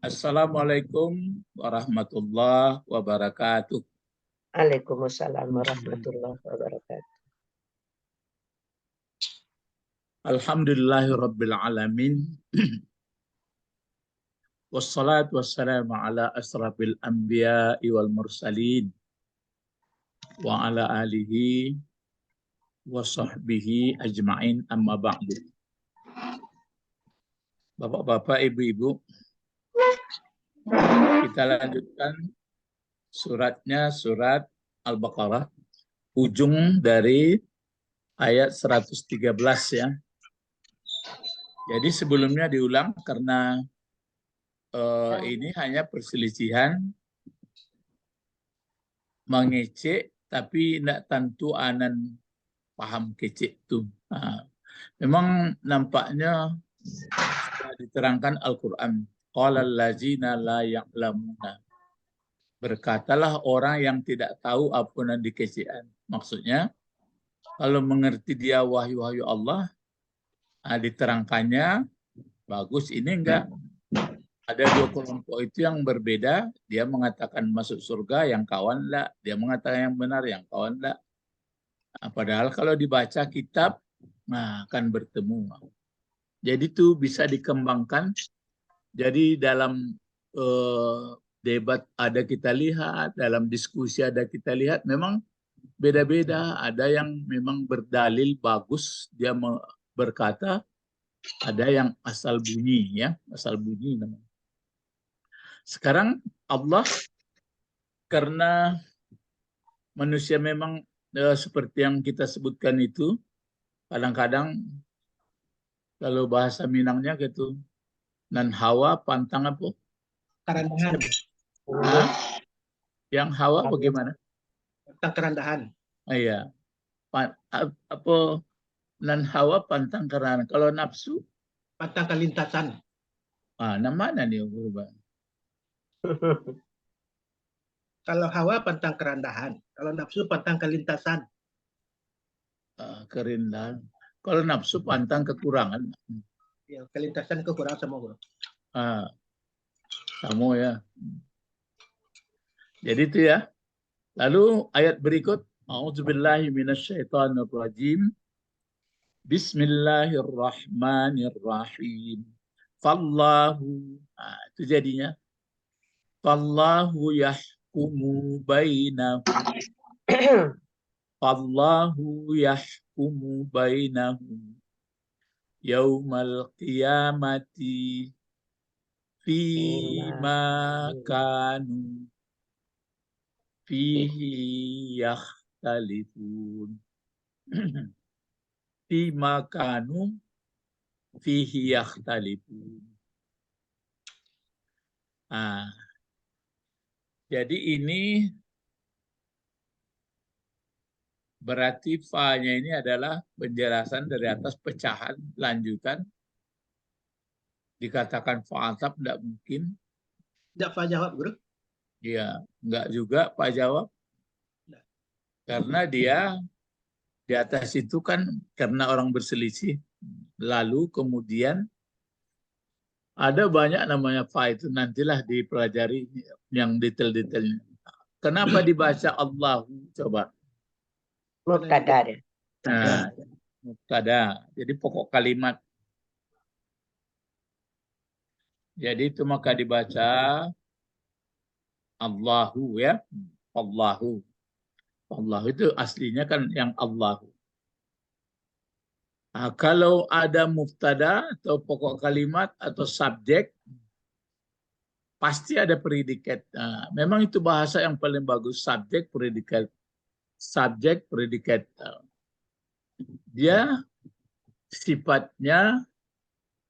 Assalamualaikum warahmatullahi wabarakatuh. Waalaikumsalam warahmatullahi wabarakatuh. Alhamdulillahirabbil alamin. Wassalatu wassalamu ala asrafil anbiya'i wal mursalin wa ala alihi wa sahbihi ajma'in, amma ba'du. Bapak-bapak, ibu-ibu, kita lanjutkan suratnya, surat Al-Baqarah, ujung dari ayat 113 ya. Jadi sebelumnya diulang karena ini hanya perselisihan mengecek, tapi tidak tentu anan paham kecek itu. Memang nampaknya sudah diterangkan Al-Quran. Qala allazina la ya'lamuna. Berkatalah orang yang tidak tahu apa yang dikecekan. Maksudnya, kalau mengerti dia wahyu-wahyu Allah, diterangkannya, bagus. Ini enggak. Ada dua kelompok itu yang berbeda. Dia mengatakan masuk surga, yang kawan enggak. Dia mengatakan yang benar, yang kawan enggak. Padahal kalau dibaca kitab, akan bertemu. Jadi itu bisa dikembangkan. Jadi dalam debat ada kita lihat, dalam diskusi ada kita lihat, memang beda-beda. Ada yang memang berdalil bagus, dia berkata, ada yang asal bunyi, ya, asal bunyi namanya. Sekarang Allah, karena manusia memang seperti yang kita sebutkan itu, kadang-kadang kalau bahasa Minangnya gitu, nan hawa pantang apa? Kerendahan. Yang hawa bagaimana? Pantang kerendahan. Iya. Apa nan hawa pantang kerendahan. Kalau nafsu? Pantang kelintasan. Mana nih berubah? Kalau hawa pantang kerendahan. Kalau nafsu pantang kelintasan. Kerendahan. Kalau nafsu pantang kekurangan. Ya, kelintasan kekurangan sama bro. Kamu ya. Jadi itu ya. Lalu ayat berikut, a'udzubillahi minasyaitonirrajim. Bismillahirrahmanirrahim. Fallahu, itu jadinya. Fallahu yahkumu bainahum. Fallahu yahkumu bainahum yaumal qiyamati fima kanu fihi yakhtalifun. Fima kanu fihi yakhtalifun. Jadi ini berarti fa-nya ini adalah penjelasan dari atas pecahan lanjutan. Dikatakan fa'atab tidak mungkin. Tidak fa jawab, Bro. Iya, enggak juga Pak jawab. Karena dia di atas itu kan karena orang berselisih. Lalu kemudian ada banyak namanya fa itu, nantilah dipelajari yang detail-detailnya. Kenapa dibaca Allahu? Coba. Mubtada. Mubtada. Jadi pokok kalimat. Jadi itu maka dibaca Allahu ya. Allahu. Allah itu aslinya kan yang Allahu. Kalau ada mubtada atau pokok kalimat atau subjek, pasti ada predikat. Memang itu bahasa yang paling bagus, subjek, predikat. Subjek, predikat. Dia sifatnya,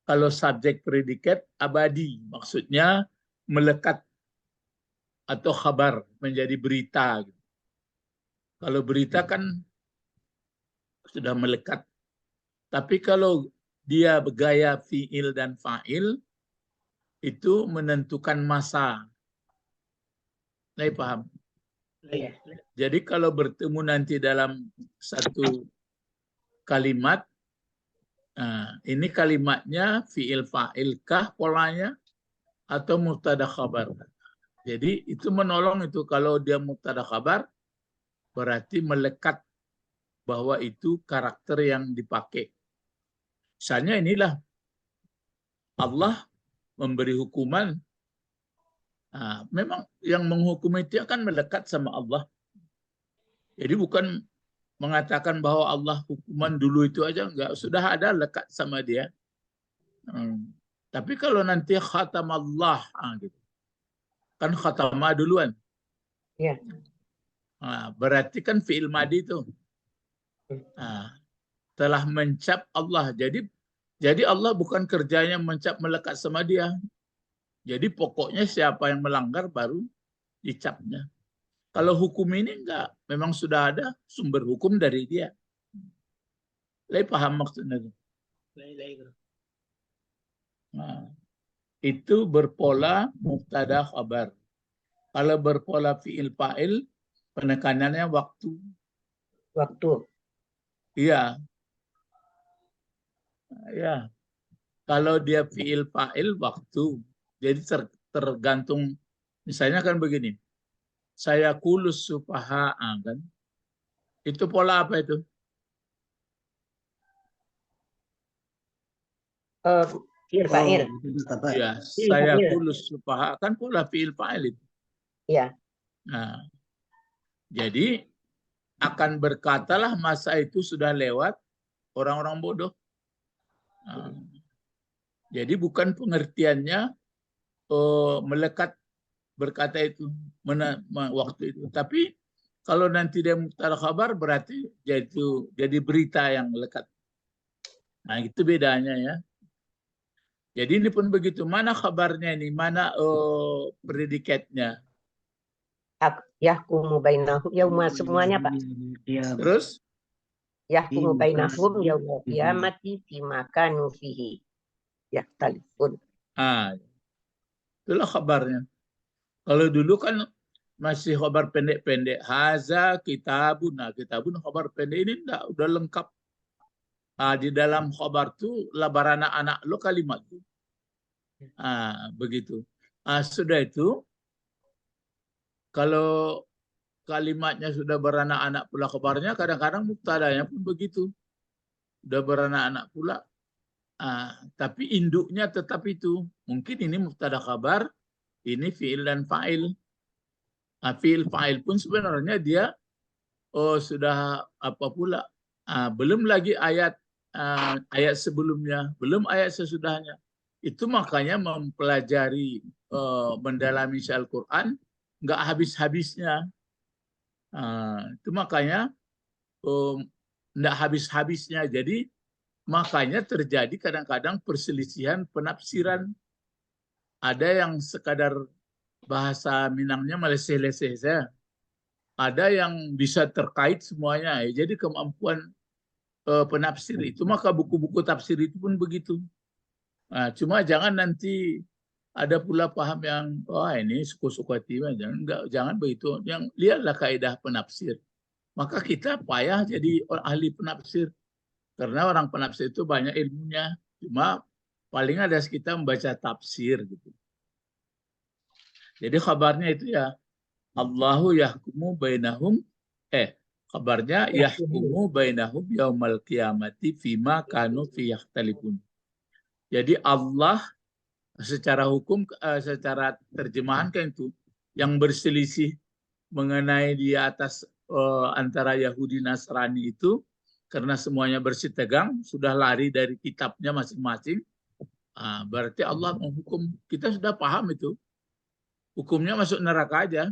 kalau subjek predikat abadi, maksudnya melekat atau khabar, menjadi berita. Kalau berita kan sudah melekat. Tapi kalau dia bergaya fi'il dan fa'il, itu menentukan masa. Saya paham. Jadi kalau bertemu nanti dalam satu kalimat, ini kalimatnya fi'il fa'il kah polanya? atau mubtada khabar. Jadi itu menolong itu kalau dia mubtada khabar berarti melekat bahwa itu karakter yang dipakai. Misalnya inilah Allah memberi hukuman. Nah, memang yang menghukum itu akan melekat sama Allah. Jadi bukan mengatakan bahwa Allah hukuman dulu itu aja, enggak, sudah ada lekat sama dia. Tapi kalau nanti khatam Allah, gitu. Kan khatama duluan. Ya. Berarti kan fi'il madi itu. Telah mencap Allah. Jadi Allah bukan kerjanya mencap melekat sama dia. Jadi pokoknya siapa yang melanggar baru dicapnya. Kalau hukum ini enggak, memang sudah ada sumber hukum dari dia. Lai paham maksudnya? Nah, itu berpola mubtada khabar. Kalau berpola fi'il fa'il, penekanannya waktu. Waktu. Iya. Ya. Kalau dia fi'il fa'il, waktu. Jadi tergantung, misalnya kan begini. Saya kulus sufaha, kan? Itu pola apa itu? Fi'il fa'il. Ya, saya kulus sufaha, kan pola fi'il fa'il itu. Ya. Nah, jadi akan berkatalah masa itu sudah lewat orang-orang bodoh. Nah, jadi bukan pengertiannya melekat berkata itu waktu itu. Tapi kalau nanti dia mubtada khabar berarti jadi berita yang lekat. Nah, itu bedanya ya. Jadi ini pun begitu. Mana kabarnya ini? Mana predikatnya? Yahkumu bainahum yauma, semuanya Pak. Terus? Yahkumu bainahum yaumul qiyamati fima kanu fihi yakhtalifun. Itulah kabarnya. Kalau dulu kan masih kabar pendek-pendek. Haza kitabun. Nah, kitabun kabar pendek ini enggak, udah lengkap. Di dalam kabar itu labaran anak lo kalimat itu. Begitu. Sudah itu, kalau kalimatnya sudah beranak-anak pula kabarnya, kadang-kadang mubtadanya pun begitu. Sudah beranak-anak pula. Tapi induknya tetap itu. Mungkin ini mubtada kabar, ini fi'il dan fa'il. Fi'il fa'il pun sebenarnya dia sudah apa pula? Belum lagi ayat sebelumnya, belum ayat sesudahnya. Itu makanya mempelajari, mendalami Al-Quran nggak habis-habisnya. Itu makanya nggak habis-habisnya. Jadi makanya terjadi kadang-kadang perselisihan penafsiran. Ada yang sekadar bahasa Minangnya meleseh-leseh saja. Ada yang bisa terkait semuanya. Jadi kemampuan penafsir itu, maka buku-buku tafsir itu pun begitu. Cuma jangan nanti ada pula paham yang ini suku-suku hati, jangan begitu. Yang lihatlah kaidah penafsir. Maka kita payah jadi ahli penafsir karena orang penafsir itu banyak ilmunya. Cuma paling ada kita membaca tafsir gitu. Jadi kabarnya itu ya Allahu yahkumu bainahum kabarnya yahkumu bainahum yaumal qiyamati fima kanu fi yakhtalifun. Jadi Allah secara hukum, secara terjemahan kan itu yang berselisih mengenai di atas antara Yahudi Nasrani itu karena semuanya bersih tegang, sudah lari dari kitabnya masing-masing. Berarti Allah menghukum. Kita sudah paham itu. Hukumnya masuk neraka aja.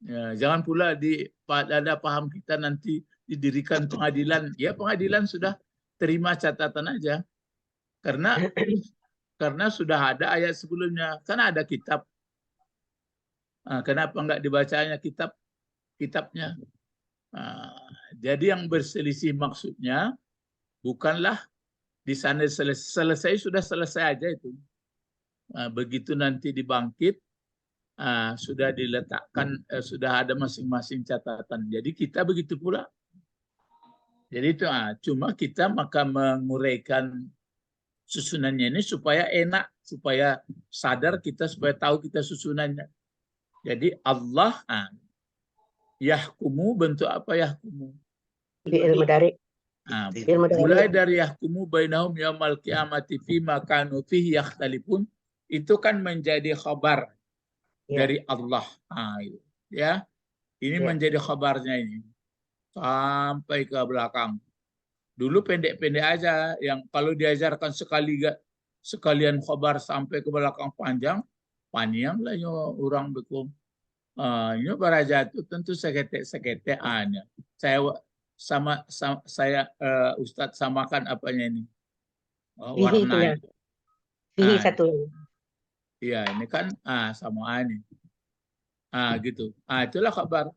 Ya, jangan pula ada paham kita nanti didirikan pengadilan. Ya, pengadilan sudah terima catatan aja. Karena sudah ada ayat sebelumnya. Karena ada kitab. Kenapa enggak dibacanya kitabnya? Jadi yang berselisih maksudnya bukanlah di sana selesai, sudah selesai aja itu. Begitu nanti dibangkit, sudah diletakkan, sudah ada masing-masing catatan. Jadi kita begitu pula. Jadi itu cuma kita maka menguraikan susunannya ini supaya enak, supaya sadar kita, supaya tahu kita susunannya. Jadi Allah, yahkumu bentuk apa yahkumu? Fi'il mudhari. Fi'il mudhari. Mulai dari yahkumu bainahum yaumal qiyamati fima kanu fihi yakhtalifun, itu kan menjadi khabar dari Allah. Ya, ini menjadi khabarnya ini sampai ke belakang. Dulu pendek-pendek aja, yang kalau diajarkan sekalian khabar sampai ke belakang panjang lah orang bekum. Ini baraja itu tentu seketek hanya. Saya Ustadz samakan apanya ini? Warna. Fihi satu. Iya, ini kan sama ini. Gitu. Itulah kabar.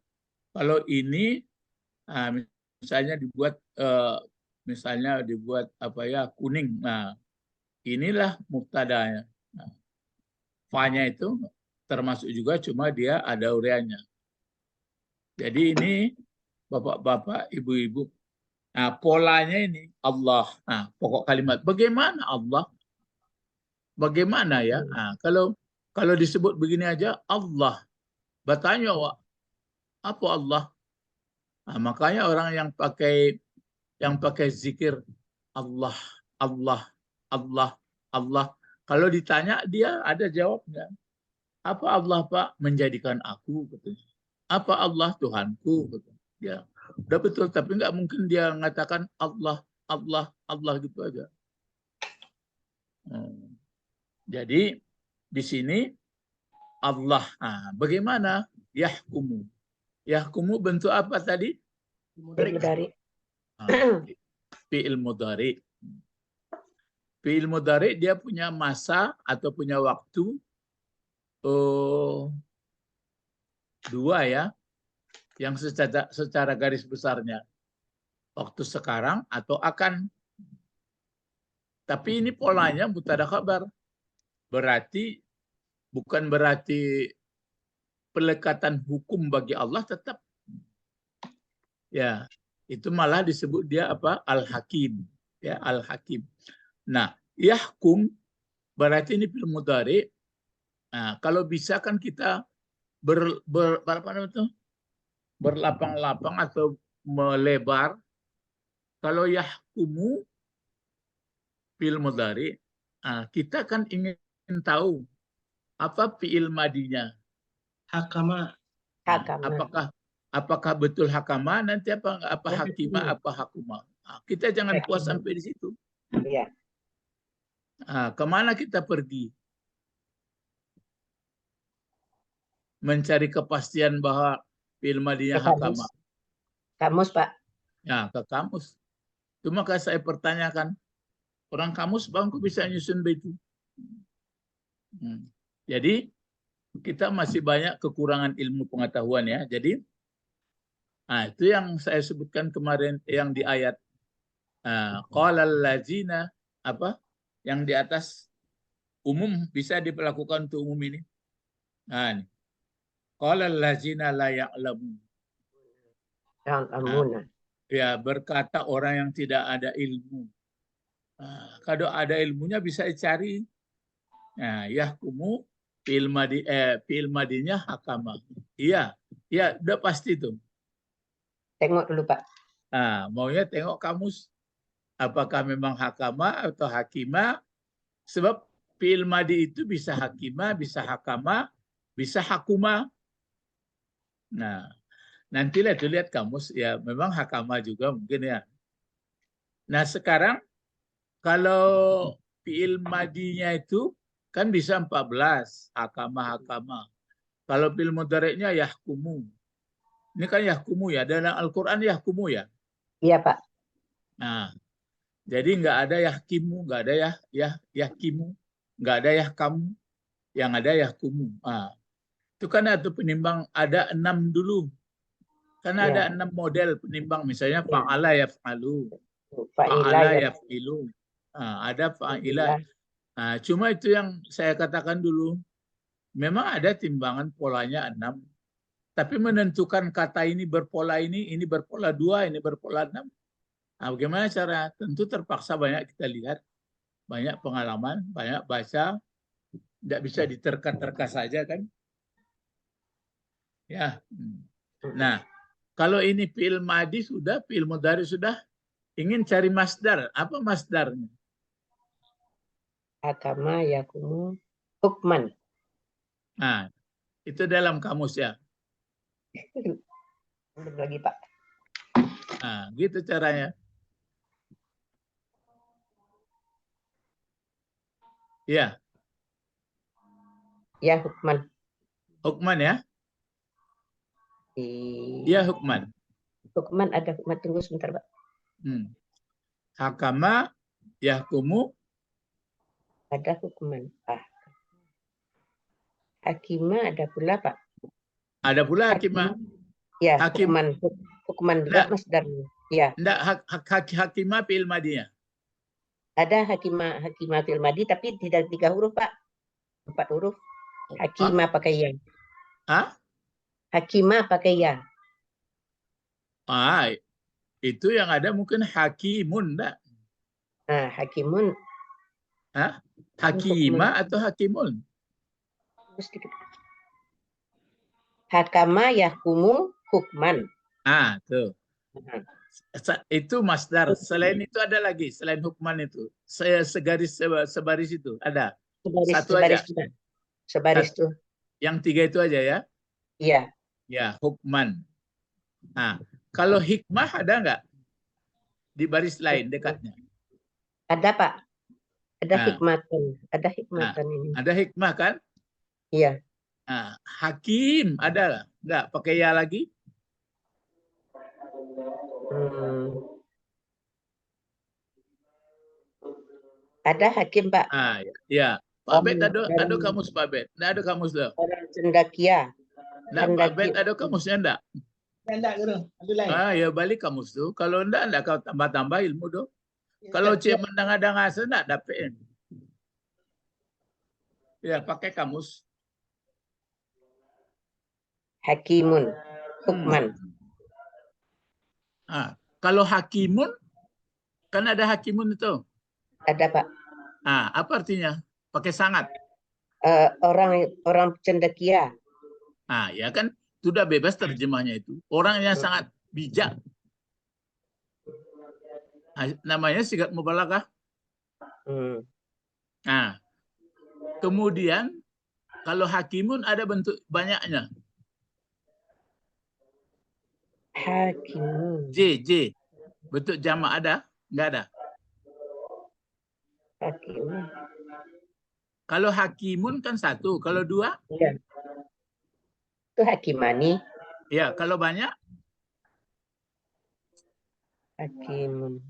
Kalau ini misalnya dibuat apa ya, kuning. Nah, inilah mubtadanya. Fa-nya itu termasuk juga, cuma dia ada ureanya. Jadi ini bapak-bapak, ibu-ibu. Nah, polanya ini Allah. Nah, pokok kalimat. Bagaimana Allah? Bagaimana ya? Nah, kalau disebut begini aja Allah. Bertanya, apa Allah? Nah, makanya orang yang pakai zikir Allah, Allah, Allah, Allah. Kalau ditanya dia ada jawabnya. Apa Allah Pak? Menjadikan aku, katanya. Apa Allah Tuhanku? Katanya. Ya, udah betul. Tapi nggak mungkin dia mengatakan Allah, Allah, Allah gitu aja. Jadi di sini Allah. Bagaimana? Yahkumu. Yahkumu bentuk apa tadi? Mudhari. Fi'il mudhari. Fi'il mudhari dia punya masa atau punya waktu dua ya, yang secara garis besarnya waktu sekarang atau akan. Tapi ini polanya mubtada khabar. Berarti bukan berarti pelekatan hukum bagi Allah tetap. Ya, itu malah disebut dia apa? Al-Hakim. Ya, Al-Hakim. Nah, yahkum berarti ini fi'il mudhari. Nah, kalau bisa kan kita berlapang-lapang atau melebar. Kalau yahkumu fi'il mudhari, kita kan ingin tahu apa fi'il madinya. Hakama. Apakah betul hakama, nanti apa hakima, apa hakuma. Kita jangan puas sampai di situ. Iya. Kemana kita pergi? Mencari kepastian bahwa fi'il madinya hakama. Kamus, Pak. Ya, ke kamus. Itu maka saya pertanyakan, orang kamus bang kok bisa nyusun begitu? Jadi kita masih banyak kekurangan ilmu pengetahuan ya. Jadi itu yang saya sebutkan kemarin yang di ayat qalal ladzina apa? Yang di atas umum bisa diperlakukan untuk umum ini. Nah, ini. Qalal ladzina la ya'lamun. Ya, berkata orang yang tidak ada ilmu. Kalau ada ilmunya bisa dicari. Nah, yahkumu fi'il madinya hakama. Iya, udah pasti itu. Tengok dulu, Pak. Maunya tengok kamus. Apakah memang hakama atau hakima? Sebab fi'il madi itu bisa hakima, bisa hakama, bisa hakuma. Nah, nantilah tuh lihat kamus. Ya, memang hakama juga mungkin ya. Nah, sekarang kalau fi'il madinya itu kan bisa 14. Hakama. Kalau fi'il mudhari'nya yahkumu. Ini kan yahkumu ya. Dalam Al-Quran yahkumu ya. Iya, Pak. Nah, jadi nggak ada yahkimu, nggak ada yahkimu, nggak ada yahkamu, yang ada yahkumu. Itu kan ada penimbang, ada 6 dulu. Karena ada 6 model penimbang, misalnya fa'ala yaf'alu, fa'ala yaf'ilu, ada fa'ila. Cuma itu yang saya katakan dulu, memang ada timbangan polanya 6. Tapi menentukan kata ini berpola ini berpola 2, ini berpola 6. Bagaimana cara? Tentu terpaksa banyak kita lihat. banyak pengalaman, banyak baca, tidak bisa diterka-terka saja kan? Ya. Nah, kalau ini fi'il madi sudah, fi'il mudhari sudah, ingin cari masdar. Apa masdarnya? Hakama yakumu hukman. Nah, itu dalam kamus ya. Belum lagi Pak. Nah, gitu caranya. Ya, Ya hukman. hukman ya. Di Ya, hukman. hukman ada hukman, tunggu sebentar Pak. Hakama yahkumu. Ada hukman. Hakima ada pula Pak. Ada pula hakimah. Ya, Hakim. hukman. Hukman juga Enggak. masdarnya. Ya. Enggak, hakimah fi'il madinya. Ada hakima fi'il madi tapi tidak 3 huruf Pak. 4 huruf. Hakima pakai ya. Hah? Hakima pakai ya. Itu yang ada mungkin hakimun, enggak? Nah, hakimun. Hah? Hakimah atau hakimun? Hakama yahkumu hukman. Tuh. Itu masdar. Selain itu ada lagi, selain hukman itu. Saya sebaris itu ada. Satu aja. Sebaris tuh. Yang 3 itu aja ya. Iya. Ya, hukman. Kalau hikmah ada nggak di baris lain dekatnya? Ada Pak. Ada hikmatan. Ada hikmatan ini. Ada hikmah kan? Iya. Hakim ada nggak? Pakai ya lagi? Ada hakim Pak. Ya. Pak Bet ada kamus Pak Bet. Nggak ada kamus loh. Orang cendakia. Nggak, Pak Bet ada kamusnya enggak? Enggak, Guru. Ya balik kamus tuh. Kalau enggak kau tambah-tambah ilmu tuh. Kalau cik mendang-adang asa enggak dapet. Ya, pakai kamus. Hakimun. Hukman. Kalau hakimun, kan ada hakimun itu. Ada Pak. Apa artinya? Pakai sangat. Orang cendekia. Ya kan sudah bebas terjemahnya itu. Orang yang sangat bijak. Namanya sigat mubalaghah. Kemudian kalau hakimun ada bentuk banyaknya. Hakimun. J. Bentuk jamak ada? Enggak ada. Hakimun. Kalau hakimun kan 1, kalau 2? Iya. Itu hakimani. Ya, kalau banyak? Hakimun.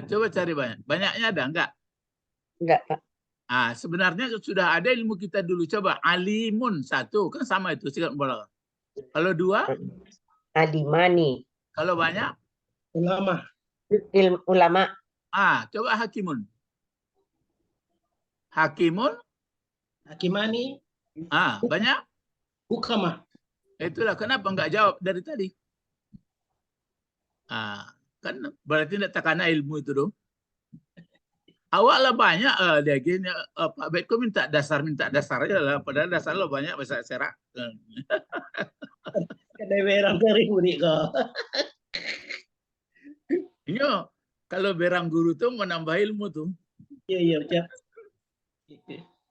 Coba cari banyak. Banyaknya ada enggak? Enggak, Pak. Sebenarnya sudah ada ilmu kita dulu. Coba alimun 1, kan sama itu sigat mubalaghah. Kalau 2? Alimani. Kalau banyak? Ulama. Ulama. Coba hakimun. Hakimun? Hakimani. Banyak? Hukama. Itulah kenapa enggak jawab dari tadi. Kan berarti tidak takana ilmu itu dong. Awak lah banyak dia gini Pak Betko minta dasar aja lah, padahal dasar lo banyak bahasa serak. Kedai berang dari murid kau. Iya, kalau berang guru tuh menambah ilmu tuh. Iya.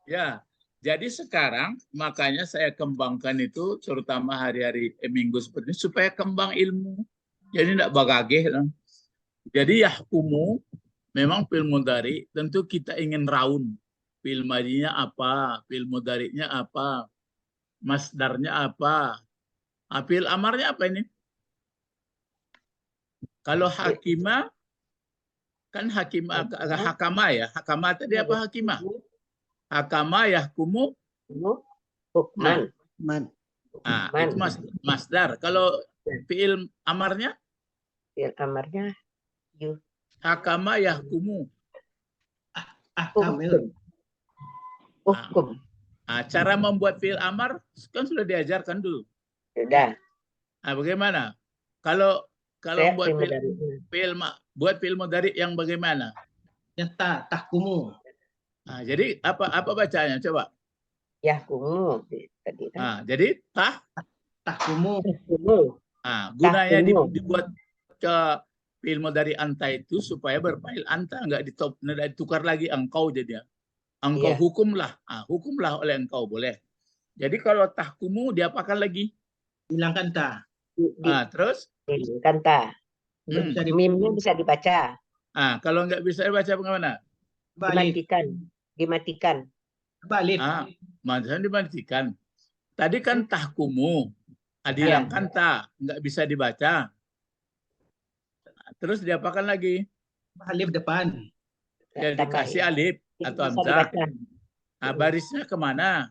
Ya. Jadi sekarang makanya saya kembangkan itu terutama hari-hari minggu seperti ini supaya kembang ilmu. Jadi tidak bagageh. Jadi yahkumu memang fi'il mudhari tentu kita ingin raun. Fi'il madinya apa, fi'il mudhari'nya apa, masdarnya apa, fi'il amarnya apa ini? Kalau hakimah kan hakama ya. Hakama tadi apa hakimah? Hakama yahkumu hukman. Itu masdar. Kalau fi'il amarnya? Fi'il amarnya Hakama yahkumu. Hukum. Cara membuat fi'il amar kan sudah diajarkan dulu. Sudah. Bagaimana? Kalau membuat buat fi'il mudhari yang bagaimana? Yang tahkumu. Nah, jadi apa bacanya? Coba. Yahkumu tadi kan. Nah, jadi Tahkumu. Yahkumu. gunanya Tahkumu. dibuat ke fi'il mudhari anta itu supaya berfa'il anta, nggak ditukar lagi engkau jadi. Engkau Iya. hukumlah. Hukumlah oleh engkau, boleh. Jadi kalau tahkumu diapakan lagi? Hilangkan ta. Terus? Hilangkan ta. Bisa Mimnya bisa dibaca. Kalau nggak bisa dibaca bagaimana? Dimatikan. Dimatikan. Balik. Maksudnya dimatikan. Tadi kan tahkumu. Dihilangkan ta. Nggak bisa dibaca. Terus diapakan lagi? Alif depan. Ya, dikasih alif atau Bisa hamzah. dibaca. Barisnya kemana?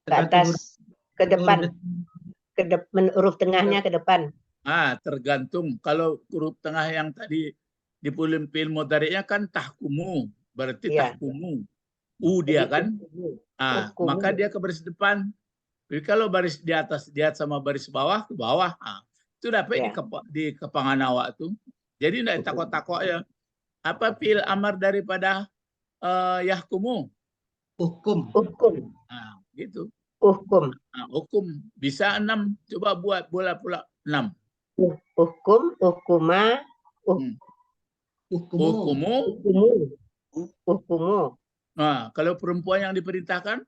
Ke atas, ke depan. Huruf tengahnya ke depan. Tergantung. Kalau huruf tengah yang tadi di fi'il mudhari'nya kan tahkumu, berarti tahkumu. Dia kan? Maka dia ke baris depan. Jadi kalau baris di atas dia sama baris bawah ke bawah, itu dapat di kepangan awak tuh. Jadi tidak takut-takut ya. Apa fi'il amar daripada yahkumu? Hukum. Gitu. Hukum. Hukum bisa 6. Coba buat bola pula 6. Hukum, hukuma, hukumu. Kalau perempuan yang diperintahkan?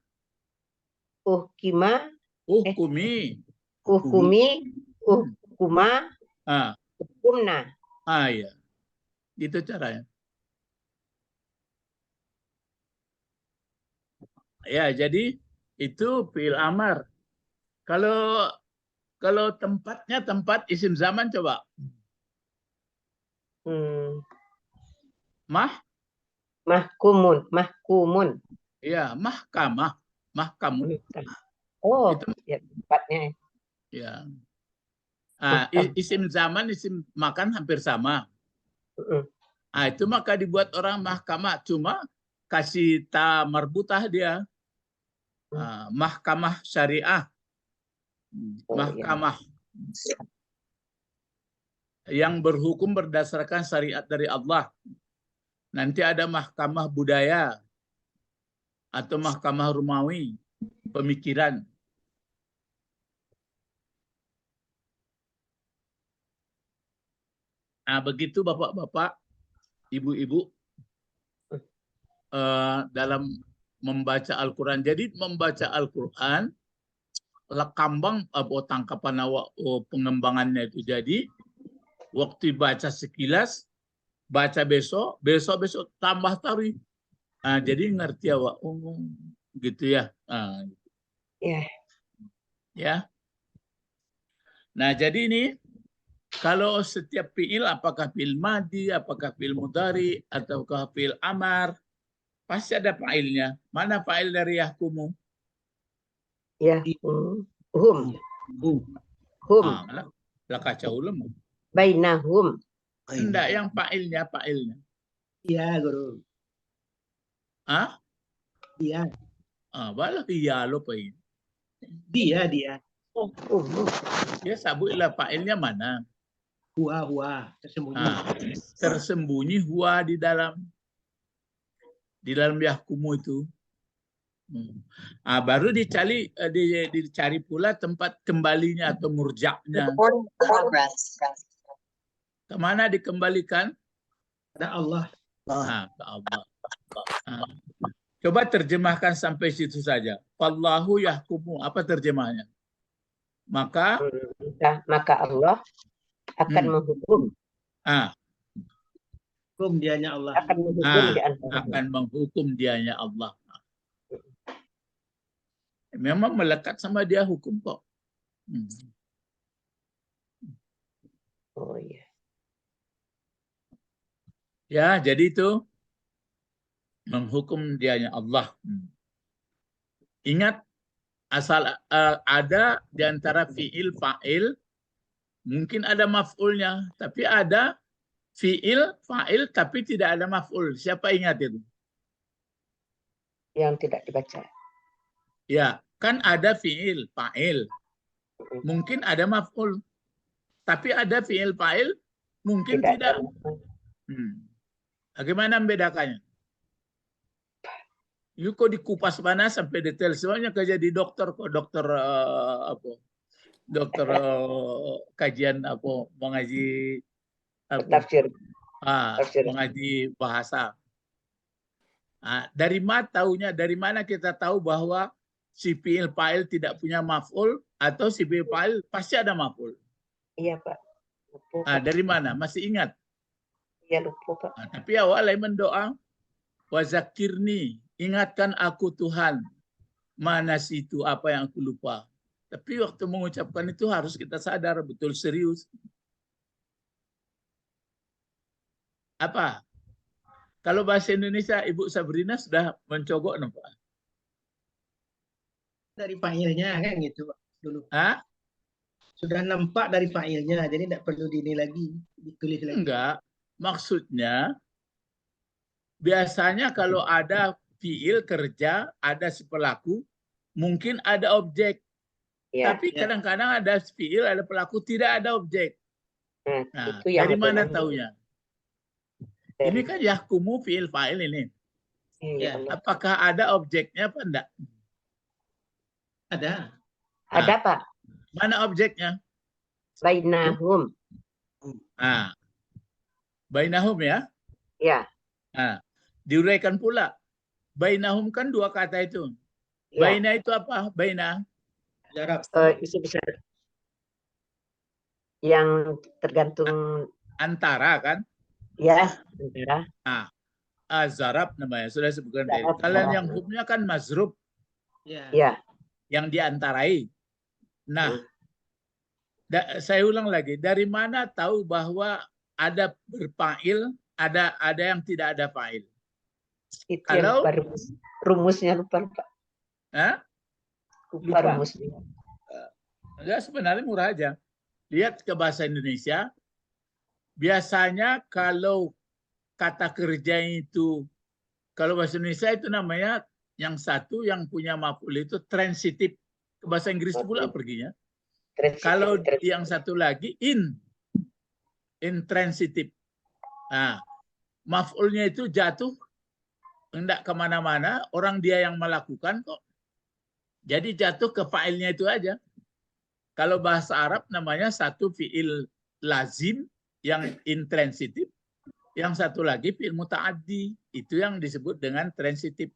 Hukima. Hukumi. Hukumi, hukuma, hukumna. Iya. Gitu caranya. Ya, jadi itu fi'il amar. Kalau tempatnya tempat isim zaman coba. Mahkumun. Iya, mahkamah. Mahkamun. Itu ya tempatnya. Ya. Isim zaman, isim makan hampir sama. Itu maka dibuat orang mahkamah. Cuma kasih ta marbutah dia. Mahkamah syariah. Mahkamah yang berhukum berdasarkan syariat dari Allah. Nanti ada mahkamah budaya atau mahkamah Romawi, pemikiran. Begitu bapak-bapak, ibu-ibu dalam membaca Al-Quran. Jadi membaca Al-Quran lekambang tangkapan awak pengembangannya itu. Jadi waktu baca sekilas, baca besok tambah tari. Jadi ngerti awak, gitu ya. Ya. Nah, jadi ini kalau setiap fi'il, apakah fi'il madi, apakah fi'il mudhari, ataukah fi'il amar, pasti ada fa'ilnya. Mana fa'il dari yahkumu? Hum. Lah kacau ulum. Bainahum. Enggak, yang fa'ilnya. Iya, Guru. Iya. Balah iya lo pa ini. Dia. Ya sabutlah fa'ilnya mana? Huwa. Tersembunyi. Tersembunyi huwa di dalam yahkumu itu. Baru dicari pula tempat kembalinya atau murja'nya. Kemana dikembalikan? Ada Allah. Ke Allah. Coba terjemahkan sampai situ saja. Wallahu yahkumu. Apa terjemahnya? Maka Allah akan menghukum. Hukum dianya Allah. Akan menghukum di antara. Akan menghukum dianya Allah. Memang melekat sama dia hukum kok. Oh iya. Ya, jadi itu menghukum dianya Allah. Ingat, asal ada di antara fi'il, fa'il, mungkin ada maf'ulnya, tapi ada fi'il, fa'il, tapi tidak ada maf'ul. Siapa ingat itu? Yang tidak dibaca. Ya, kan ada fi'il, fa'il. Mungkin ada maf'ul. Tapi ada fi'il, fa'il, mungkin tidak. Bagaimana membedakannya? You kok dikupas mana sampai detail semuanya kerja di dokter kok dokter dokter kajian mengaji Tafsir. Tafsir. mengaji bahasa. Dari mana kita tahu bahwa si fi'il fa'il tidak punya maf'ul atau si fi'il fa'il pasti ada maf'ul? Iya, Pak. Lupa, Pak. Dari mana? Masih ingat? Iya, lupa, Pak. Tapi awalnya mendoa, wazakirni, ingatkan aku Tuhan, mana situ apa yang aku lupa. Tapi waktu mengucapkan itu harus kita sadar, betul serius. Apa? Kalau bahasa Indonesia, Ibu Sabrina sudah mencogok, Pak? Dari fa'ilnya kan gitu Pak, dulu. Sudah nampak dari fa'ilnya, jadi tidak perlu ini lagi, ditulis lagi. Enggak, maksudnya biasanya kalau ada fi'il kerja, ada si pelaku, mungkin ada objek. Ya, tapi kadang-kadang ada fi'il, ada pelaku, tidak ada objek. Nah, itu yang dari mana taunya? Ini kan yahkumu fi'il fa'il ini. Ya. Apakah ada objeknya apa enggak? Ada. Ada, Pak. Mana objeknya? Bainahum. Bainahum ya? Ya. Diuraikan pula. Bainahum kan dua kata itu. Ya. Baina itu apa? Baina. Bisa yang tergantung antara kan? Ya, antara. Zarab namanya, sudah sebutkan. Kalian yang hukumnya kan mazrub. Ya. Yang diantarai. Nah, saya ulang lagi, dari mana tahu bahwa ada berfa'il, ada yang tidak ada fa'il? Itu kalau rumusnya lupa, Pak. Lupa rumusnya. Enggak, sebenarnya murah aja. Lihat ke bahasa Indonesia, biasanya kalau kata kerja itu, kalau bahasa Indonesia itu namanya yang satu yang punya maf'ul itu transitif. Ke bahasa Inggris pula perginya. Kalau yang satu lagi intransitif. Maf'ulnya itu jatuh hendak kemana-mana, orang dia yang melakukan kok. Jadi jatuh ke fa'ilnya itu aja. Kalau bahasa Arab namanya satu fi'il lazim yang intransitif, yang satu lagi fi'il muta'addi, itu yang disebut dengan transitif.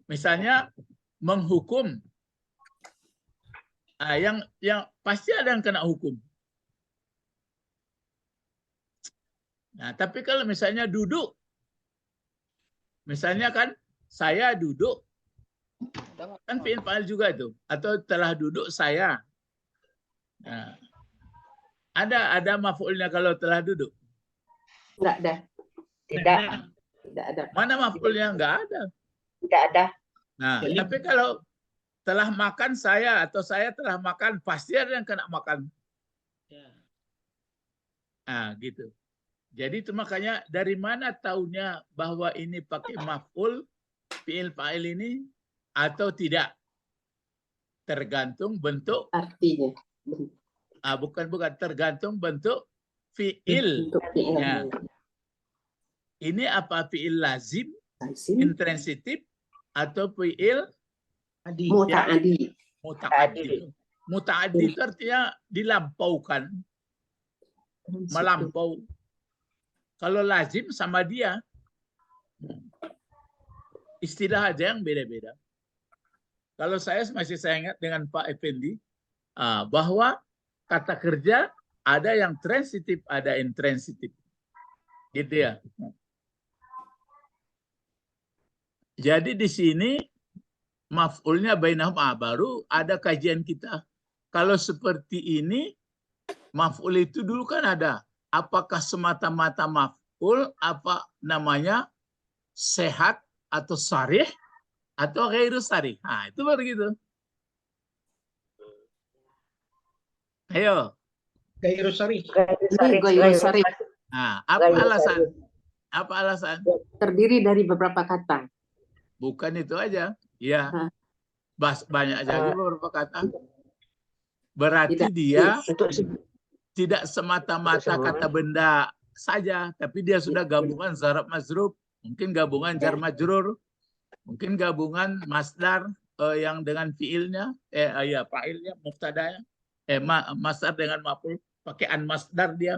Misalnya menghukum, yang pasti ada yang kena hukum. Nah, tapi kalau misalnya duduk, misalnya kan saya duduk, kan fi'il fa'il juga itu, atau telah duduk saya. Nah, ada maf'ulnya kalau telah duduk? Enggak ada. Tidak ada. Mana maf'ulnya? Enggak ada. Tidak ada. Nah, tapi kalau telah makan saya atau saya telah makan, pasti ada yang kena makan. Gitu. Jadi itu makanya dari mana taunya bahwa ini pakai maf'ul fi'il fa'il ini atau tidak? Tergantung bentuk artinya. Bukan tergantung bentuk fi'il. Ini apa fi'il lazim, intransitif, atau fi'il muta'addi. Muta'addi itu artinya dilampaukan, melampau. Kalau lazim sama dia, istilah aja yang beda-beda. Kalau saya masih ingat dengan Pak Effendi, bahwa kata kerja ada yang transitif, ada intransitif. Gitu ya. Jadi di sini maf'ulnya bainahum, baru ada kajian kita. Kalau seperti ini, maf'ul itu dulu kan ada. Apakah semata-mata maf'ul, apa namanya, sehat atau sarih, atau ghairu sarih. Itu baru gitu. Ayo. Ghairu sarih. Apa alasan? Apa alasan? Terdiri dari beberapa kata. Bukan itu aja. Ya. Banyak aja beberapa kata. Berarti dia tidak semata-mata kata benda saja, tapi dia sudah gabungan zarab majrur, mungkin gabungan jar majrur, mungkin gabungan masdar yang dengan fiilnya, ya fa'ilnya, mubtadanya, masdar dengan maf'ul, pakai an masdar dia.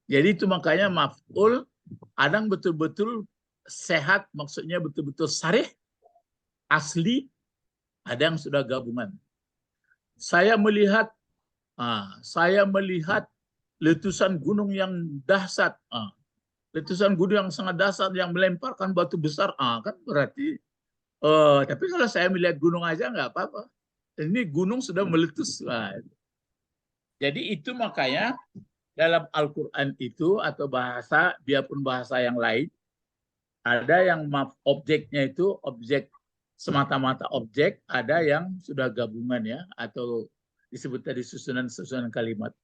Jadi itu makanya maf'ul kadang betul-betul sehat, maksudnya betul-betul sarih, asli, ada yang sudah gabungan. Saya melihat letusan gunung yang dahsyat. Letusan gunung yang sangat dahsyat yang melemparkan batu besar. Kan berarti, tapi kalau saya melihat gunung aja nggak apa-apa. Ini gunung sudah meletus. Jadi itu makanya dalam Al-Quran itu atau bahasa, biarpun bahasa yang lain, ada yang objeknya itu objek semata-mata objek, ada yang sudah gabungan ya, atau disebut tadi susunan kalimat.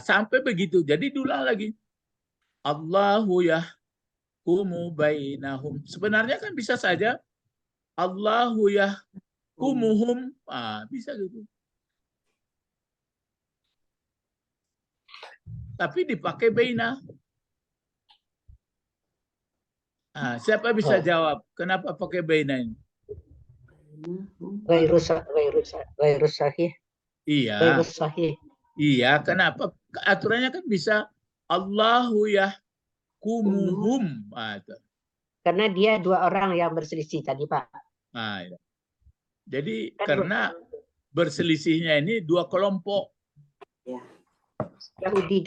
Sampai begitu. Jadi diulang lagi. Allahu yahkumu bainahum. Sebenarnya kan bisa saja Allahu yahkumuhum. Bisa gitu. Tapi dipakai baina. Siapa bisa jawab kenapa pakai baina ini? Ghairu sahih. Iya. Ghairu sahih. Iya, kenapa? Aturannya kan bisa Allahu yahkumuhum. Karena dia dua orang yang berselisih tadi, Pak. Ya. Jadi karena berselisihnya ini dua kelompok. Yahudi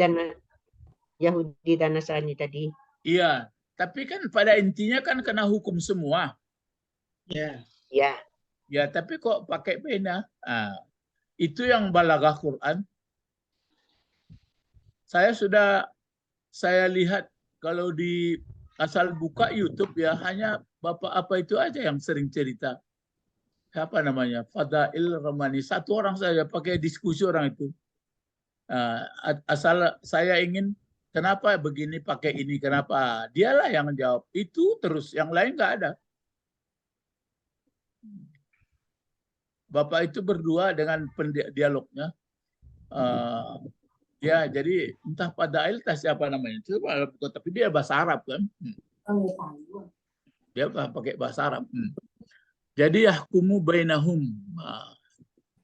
dan Nasrani tadi. Iya, tapi kan pada intinya kan kena hukum semua. Ya. Ya. Ya, tapi kok pakai baina? Itu yang balaghah Quran. Saya lihat kalau di asal buka YouTube ya, hanya Bapak apa itu aja yang sering cerita. Siapa namanya? Fadail Ramani. Satu orang saja pakai diskusi orang itu. Asal saya ingin kenapa begini pakai ini, kenapa? Dialah yang jawab. Itu terus, yang lain nggak ada. Bapak itu berdua dengan dialognya. Ya, jadi entah Fadail entah siapa namanya. Tapi dia bahasa Arab kan. Dia pakai bahasa Arab. Jadi yahkumu bainahum.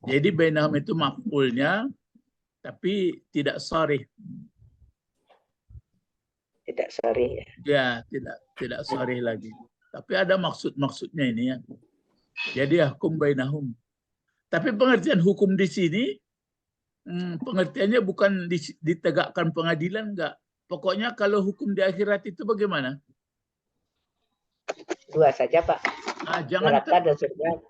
Jadi bainahum itu maf'ulnya tapi tidak sharih. Tidak sharih ya. Ya, tidak sharih lagi. Tapi ada maksudnya ini ya. Jadi yahkum bainahum. Tapi pengertian hukum di sini pengertiannya bukan ditegakkan pengadilan, enggak. Pokoknya kalau hukum di akhirat itu bagaimana? Dua saja, Pak.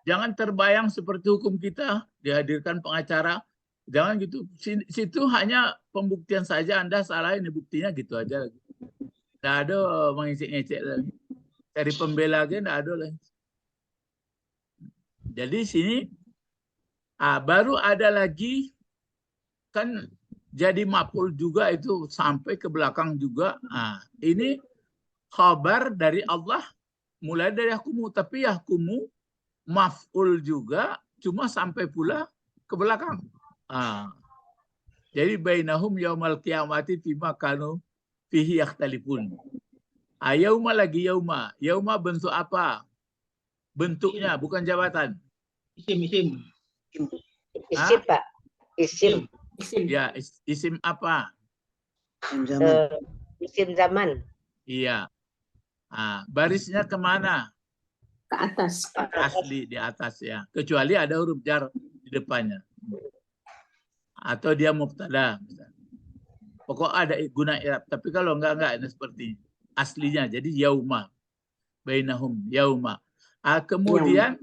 Jangan terbayang seperti hukum kita, dihadirkan pengacara. Jangan gitu. Situ hanya pembuktian saja, Anda salah, ini buktinya gitu aja. Tidak ada mengecek-ngecek lagi. Dari pembela lagi tidak ada lagi. Jadi sini baru ada lagi kan jadi maf'ul juga itu sampai ke belakang juga. Ini khabar dari Allah mulai dari yahkumu, tapi yahkumu maf'ul juga cuma sampai pula ke belakang. Jadi bainahum yaumal qiyamati fima kanu fihi yakhtalifun. Yauma lagi yauma. Yauma bentuk apa? Bentuknya bukan jabatan. Isim. Isim, Pak. Isim. Ya, isim apa? Isim zaman. Iya. Barisnya kemana? Ke atas. Asli di atas ya. Kecuali ada huruf jar di depannya. Atau dia mubtada. Pokok ada guna i'rab. Tapi kalau enggak ini seperti aslinya. Jadi yauma. Bainahum yauma. Kemudian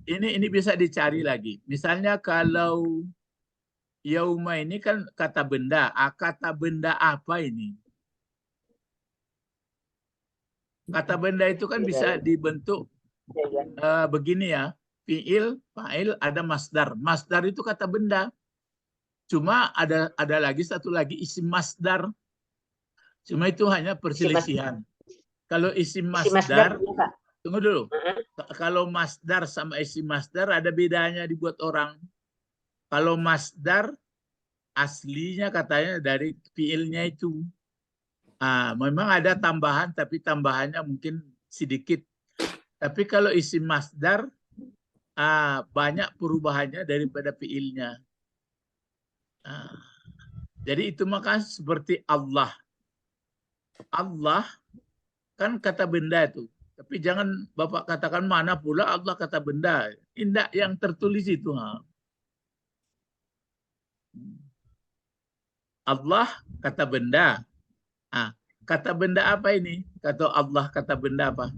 ini bisa dicari lagi. Misalnya kalau yauma ini kan kata benda. Kata benda apa ini? Kata benda itu kan bisa dibentuk begini ya. Fi'il, fa'il, ada masdar. Masdar itu kata benda. Cuma ada lagi satu lagi isim masdar. Cuma itu hanya perselisihan. Kalau isim masdar, tunggu dulu. Kalau masdar sama isim masdar ada bedanya dibuat orang. Kalau masdar aslinya katanya dari fiilnya itu. Memang ada tambahan, tapi tambahannya mungkin sedikit. Tapi kalau isim masdar banyak perubahannya daripada fiilnya. Jadi itu maka seperti Allah. Allah kan kata benda itu. Tapi jangan Bapak katakan mana pula Allah kata benda. Indah yang tertulis itu. Allah kata benda. Kata benda apa ini? Kata Allah kata benda apa?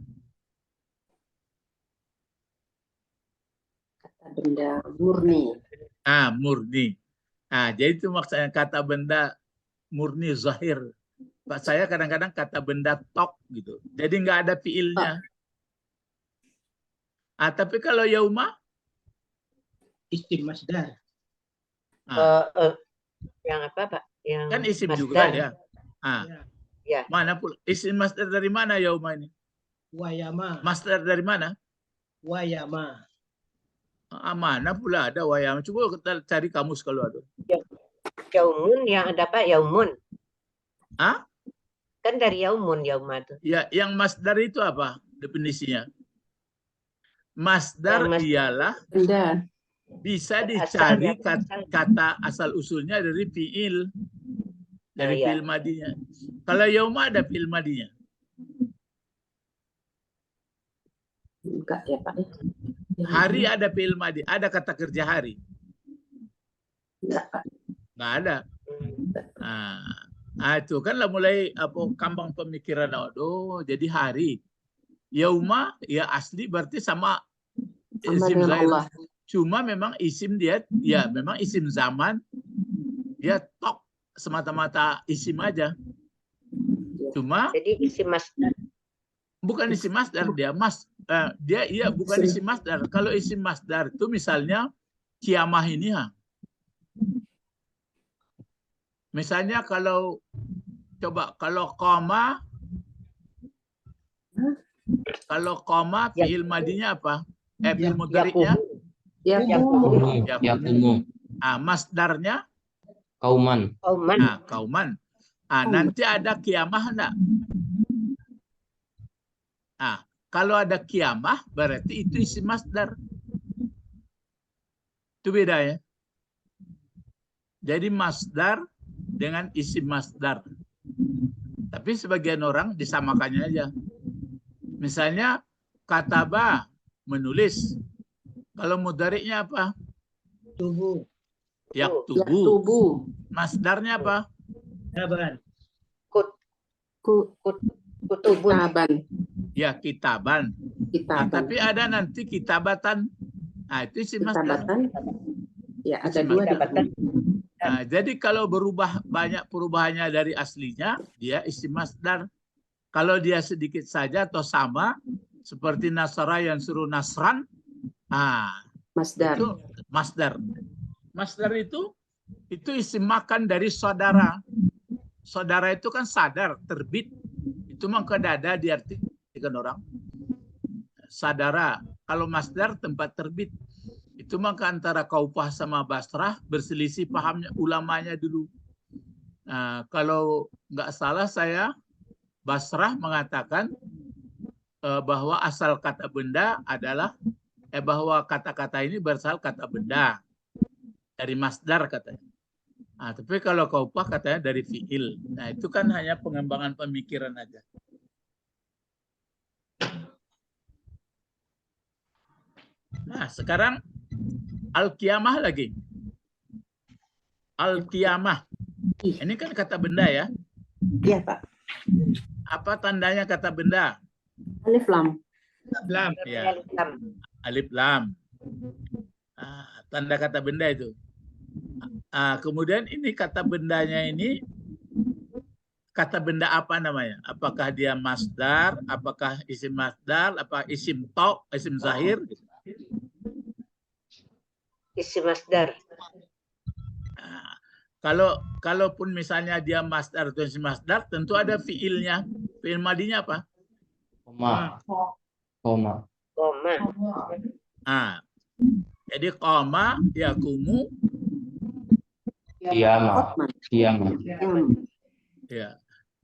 Kata benda murni. Murni. Jadi itu maksudnya kata benda murni zahir. Pak saya kadang-kadang kata benda tok gitu. Jadi nggak ada fiilnya. Tapi kalau yauma Isim masdar. Yang apa Pak? Yang kan isim masdar. juga ya. Ya. Mana pula isim masdar dari mana yauma ini? Wayama. Masdar dari mana? Wayama. Mana pula ada wayama. Coba kita cari kamus kalau ada. Yaumun yang ada Pak, yaumun. Kan dari yaumun, yauma itu. Ya, yang masdar itu apa definisinya? Masdar ialah Benda. bisa dicari kata asal usulnya dari fiil. Dari fiil madinya. Kalau yauma ada fiil madinya? Enggak ya Pak. Hari ada fiil madi, ada kata kerja hari? Enggak Pak. Nggak ada. Itu kan lah mulai kambang pemikiran. Jadi hari. Yauma ya asli berarti sama isim zahir. Allah. Cuma memang isim dia ya memang isim zaman. Dia tok semata-mata isim aja. Cuma jadi isim masdar. Bukan isim masdar dia dia bukan isim masdar. Kalau isim masdar itu misalnya kiamah ini misalnya kalau koma fiil madinya apa? Fiil mudhari'nya yakumu. Masdarnya Kauman. Kauman. Nanti ada kiamah enggak? Kalau ada kiamah berarti itu isim masdar. Itu beda ya. Jadi masdar dengan isim masdar. Tapi sebagian orang disamakannya aja. Misalnya kataba menulis. Kalau mudhari'nya apa? Tubuh. Yaktubu. Masdarnya apa? Kitaban. Kitaban. Ya, kitaban. Tapi ada nanti kitabatan. Itu isim masdar. Ya, ada dua. Jadi kalau berubah banyak perubahannya dari aslinya, dia isim masdar. Kalau dia sedikit saja atau sama, seperti nasara yang suruh nasran, masdar. Itu masdar. Masdar itu isim makan dari saudara. Saudara itu kan sadar, terbit. Itu maka dada diartikan orang. Sadara. Kalau masdar tempat terbit. Itu maka antara Kaufah sama Basrah berselisih pahamnya ulamanya dulu. Kalau nggak salah saya Basrah mengatakan bahwa asal kata benda adalah bahwa kata-kata ini berasal kata benda dari masdar katanya. Tapi kalau Kaufah katanya dari fiil. Itu kan hanya pengembangan pemikiran aja. Sekarang al-qiyamah lagi. Al-qiyamah. Ini kan kata benda ya? Iya, Pak. Apa tandanya kata benda? Alif lam. Ya. Alif lam. Tanda kata benda itu. Kemudian ini kata bendanya ini kata benda apa namanya? Apakah dia masdar? Apakah isim masdar? Apa isim tok? Isim zahir? Isim masdar. Kalaupun misalnya dia masdar atau isim masdar, tentu ada fiilnya. Fiil madinya apa? Koma. Jadi qama yakumu Qiyama. Qotman. Qiyama. Qiyam. Ya.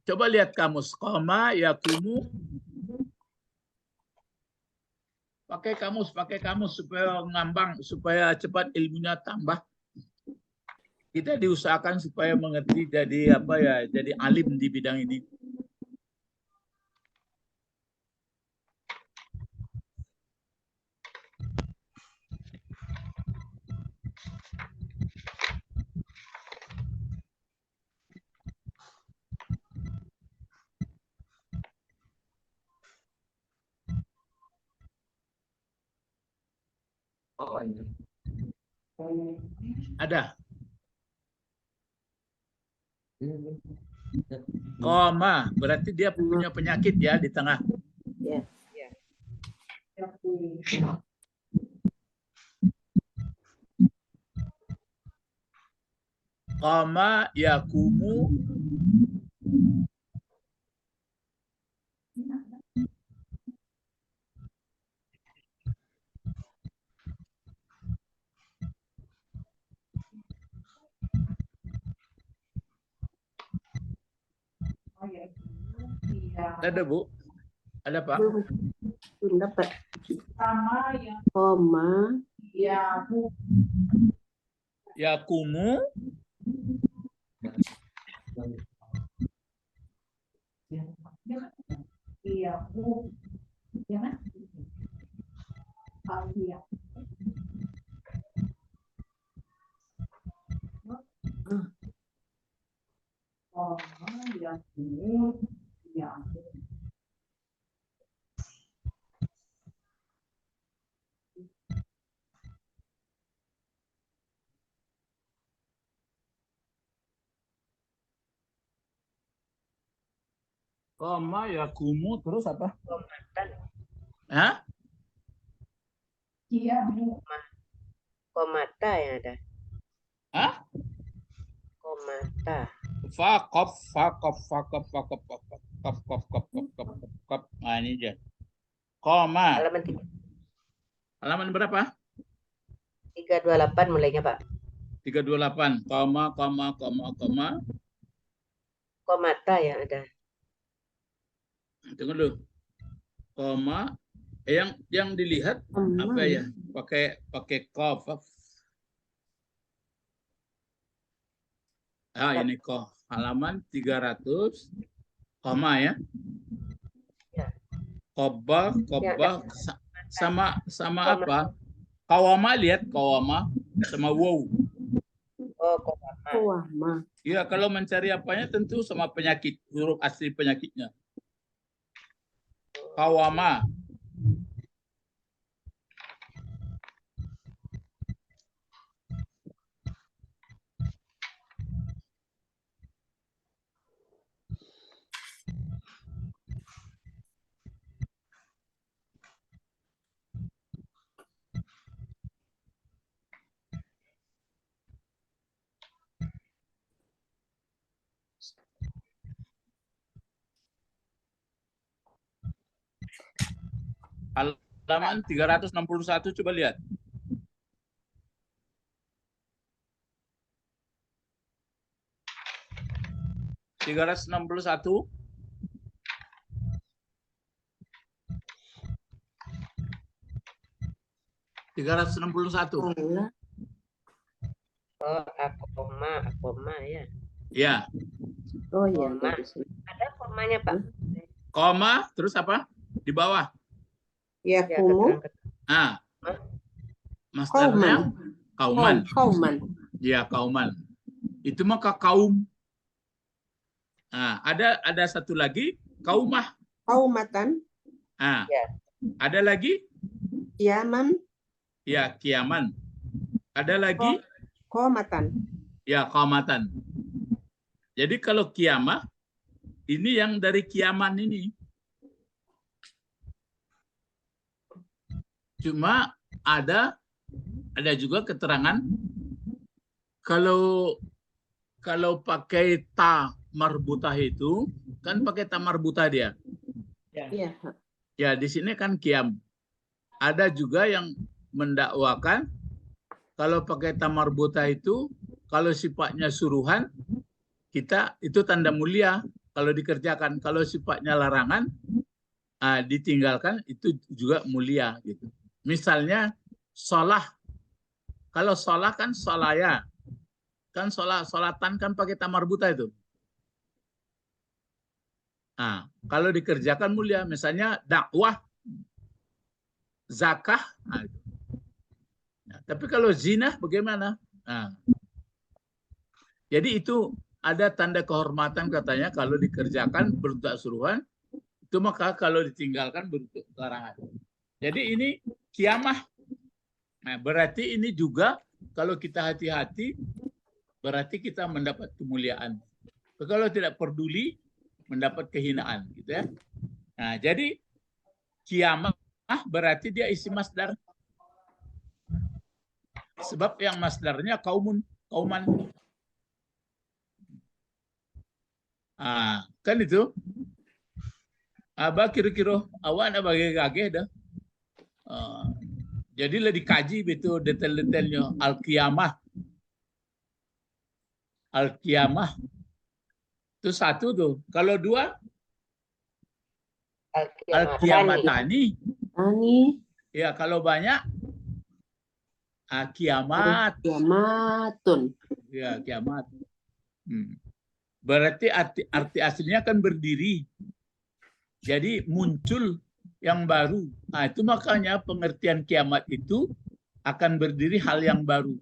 Coba lihat kamus. Qama yakumu. Pakai kamus supaya ngambang, supaya cepat ilmunya tambah. Kita diusahakan supaya mengerti jadi apa ya, jadi alim di bidang ini. Ada. Koma, berarti dia punya penyakit ya di tengah. Ya. Koma yakumu. Ada Bu? Ada Pak? Belum dapat. Koma. Yakumu. Koma yakumu terus apa? Komatan. Hah? Komata yang ada. Hah? Komata. Fakop. Nah ini dia. Koma. Halaman berapa? 328 mulainya Pak. 328. Koma. Komata yang ada. Tunggu dulu. Koma. Yang dilihat apa ya? Pakai kof. Ah, ini kof. Halaman 300. Koma ya. Ya. Kobah Ya, sama apa? Kawama, lihat kawama sama wow. Oh, komata. Kawama. Iya, kalau mencari apanya tentu sama penyakit, huruf asli penyakitnya. Kawama. Halaman 361 coba lihat. (361) Allah. Oh, akoma ya. Ya. Oh ya. Koma. Ada komanya Pak. Koma, terus apa? Di bawah. Ya Ya, kumu. Ah. Masternya kauman. Kauman. Ya, kauman. Itu maka kaum. Nah, ada satu lagi, kaumah. Kaumatan. Ah. Ya. Ada lagi? Kiaman. Ya, kiaman. Ada lagi? Komatan. Ya, kaumatan. Jadi kalau kiamah, ini yang dari kiaman ini. Cuma ada juga keterangan kalau pakai ta marbutah itu kan pakai ta marbutah dia. Iya. Ya, di sini kan kiam. Ada juga yang mendakwakan kalau pakai ta marbutah itu kalau sifatnya suruhan, kita itu tanda mulia kalau dikerjakan. Kalau sifatnya larangan, ditinggalkan, itu juga mulia gitu. Misalnya sholah, kalau sholah kan sholaya, kan sholatan kan pakai tamar buta itu. Kalau dikerjakan mulia, misalnya dakwah, zakah. Itu. Tapi kalau zina bagaimana? Jadi itu ada tanda kehormatan katanya kalau dikerjakan bentuk suruhan, itu maka kalau ditinggalkan bentuk larangan. Jadi ini kiamah. Berarti ini juga kalau kita hati-hati, berarti kita mendapat kemuliaan. Kalau tidak peduli, mendapat kehinaan, gitu ya. Jadi kiamah berarti dia isi masdar. Sebab yang masdarnya kauman. Kan itu. Kira-kira awak nak bagi gagih dah. Jadilah dikaji betul detail-detailnya al-qiyamah. Al-qiyamah. Itu satu tuh. Kalau dua, al-qiyamatani. Ya, kalau banyak, kiamat. Kiamatun. Ya, kiamat. Berarti arti aslinya kan berdiri. Jadi muncul yang baru. Itu makanya pengertian kiamat itu akan berdiri hal yang baru.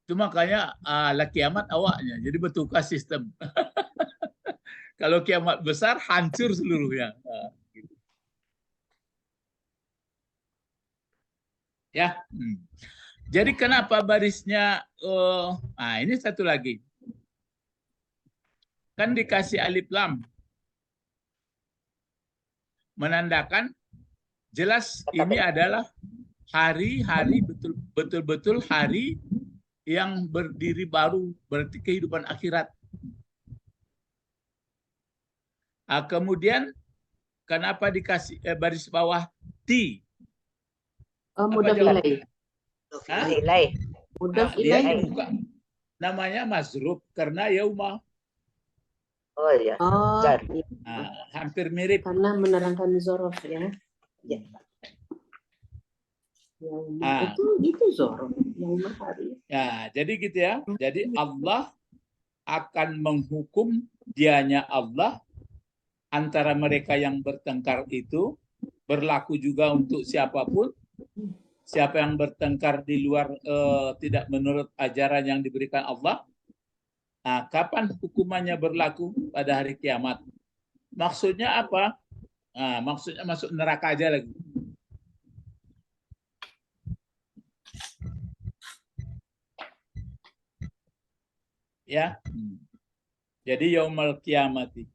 Itu makanya la kiamat awaknya. Jadi bertukar sistem. Kalau kiamat besar, hancur seluruhnya. Ya. Jadi kenapa barisnya? Ini satu lagi. Kan dikasih alif lam. Menandakan jelas ini adalah hari-hari betul-betul hari yang berdiri baru, berarti kehidupan akhirat. Kemudian kenapa dikasih baris bawah ti? Mudhaf ilaih. Mudhaf Dia ilaih. bukan namanya mazrub karena yauma. Oh ya. Hampir mirip. Karena menerangkan zorof ya. Itu zorof yauma hari. Ya, jadi gitu ya. Jadi Allah akan menghukum dianya Allah antara mereka yang bertengkar itu, berlaku juga untuk siapapun. Siapa yang bertengkar di luar tidak menurut ajaran yang diberikan Allah. Kapan hukumannya berlaku? Pada hari kiamat. Maksudnya apa? Maksudnya masuk neraka aja lagi. Ya. Jadi yaumul kiamati.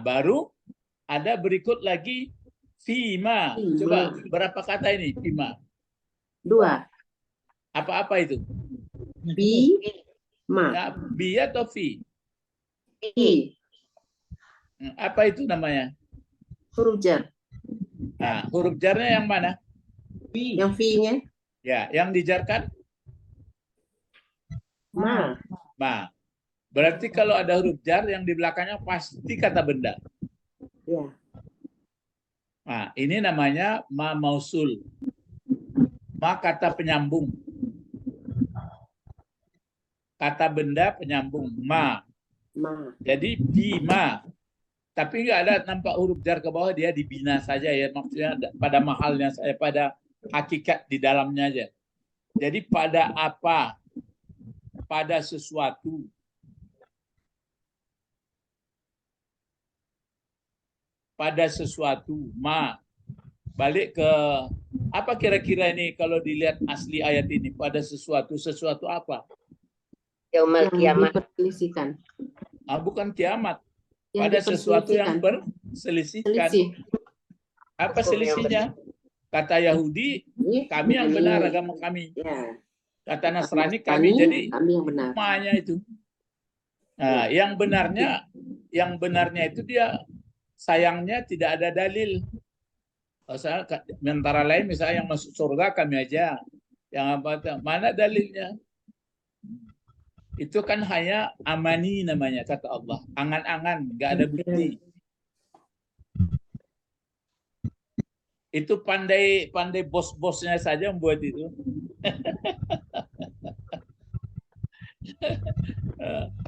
Baru ada berikut lagi fima. Coba berapa kata ini fima? 2. Apa itu? Bi ma. Ya, bi atau fi? Fi. Apa itu namanya? Huruf jar. Huruf jarnya yang mana? Yang fi-nya? Ya, yang dijarkan? Ma. Ma. Berarti kalau ada huruf jar yang di belakangnya pasti kata benda. Ya. Ini namanya ma mausul. Ma kata penyambung. Kata benda penyambung. Ma. Jadi bima. Tapi nggak ada nampak huruf jar ke bawah, dia dibina saja ya. Maksudnya pada mahalnya saya, pada hakikat di dalamnya aja. Jadi pada apa? Pada sesuatu. Pada sesuatu. Ma. Balik ke apa kira-kira ini kalau dilihat asli ayat ini? Pada sesuatu. Sesuatu apa? Yaumul kiamat. Diperselisihkan. Bukan kiamat. Yang Pada sesuatu yang berselisihkan. Apa selisihnya? Kata Yahudi, kami yang benar agama kami. Ya. Kata Nasrani, kami jadi kami yang benar. semuanya itu. Yang benarnya itu dia sayangnya tidak ada dalil. Antara lain misalnya yang masuk surga kami aja. Yang apa? Mana dalilnya? Itu kan hanya amani namanya, kata Allah. Angan-angan, nggak ada bukti. Itu pandai bos-bosnya saja membuat itu.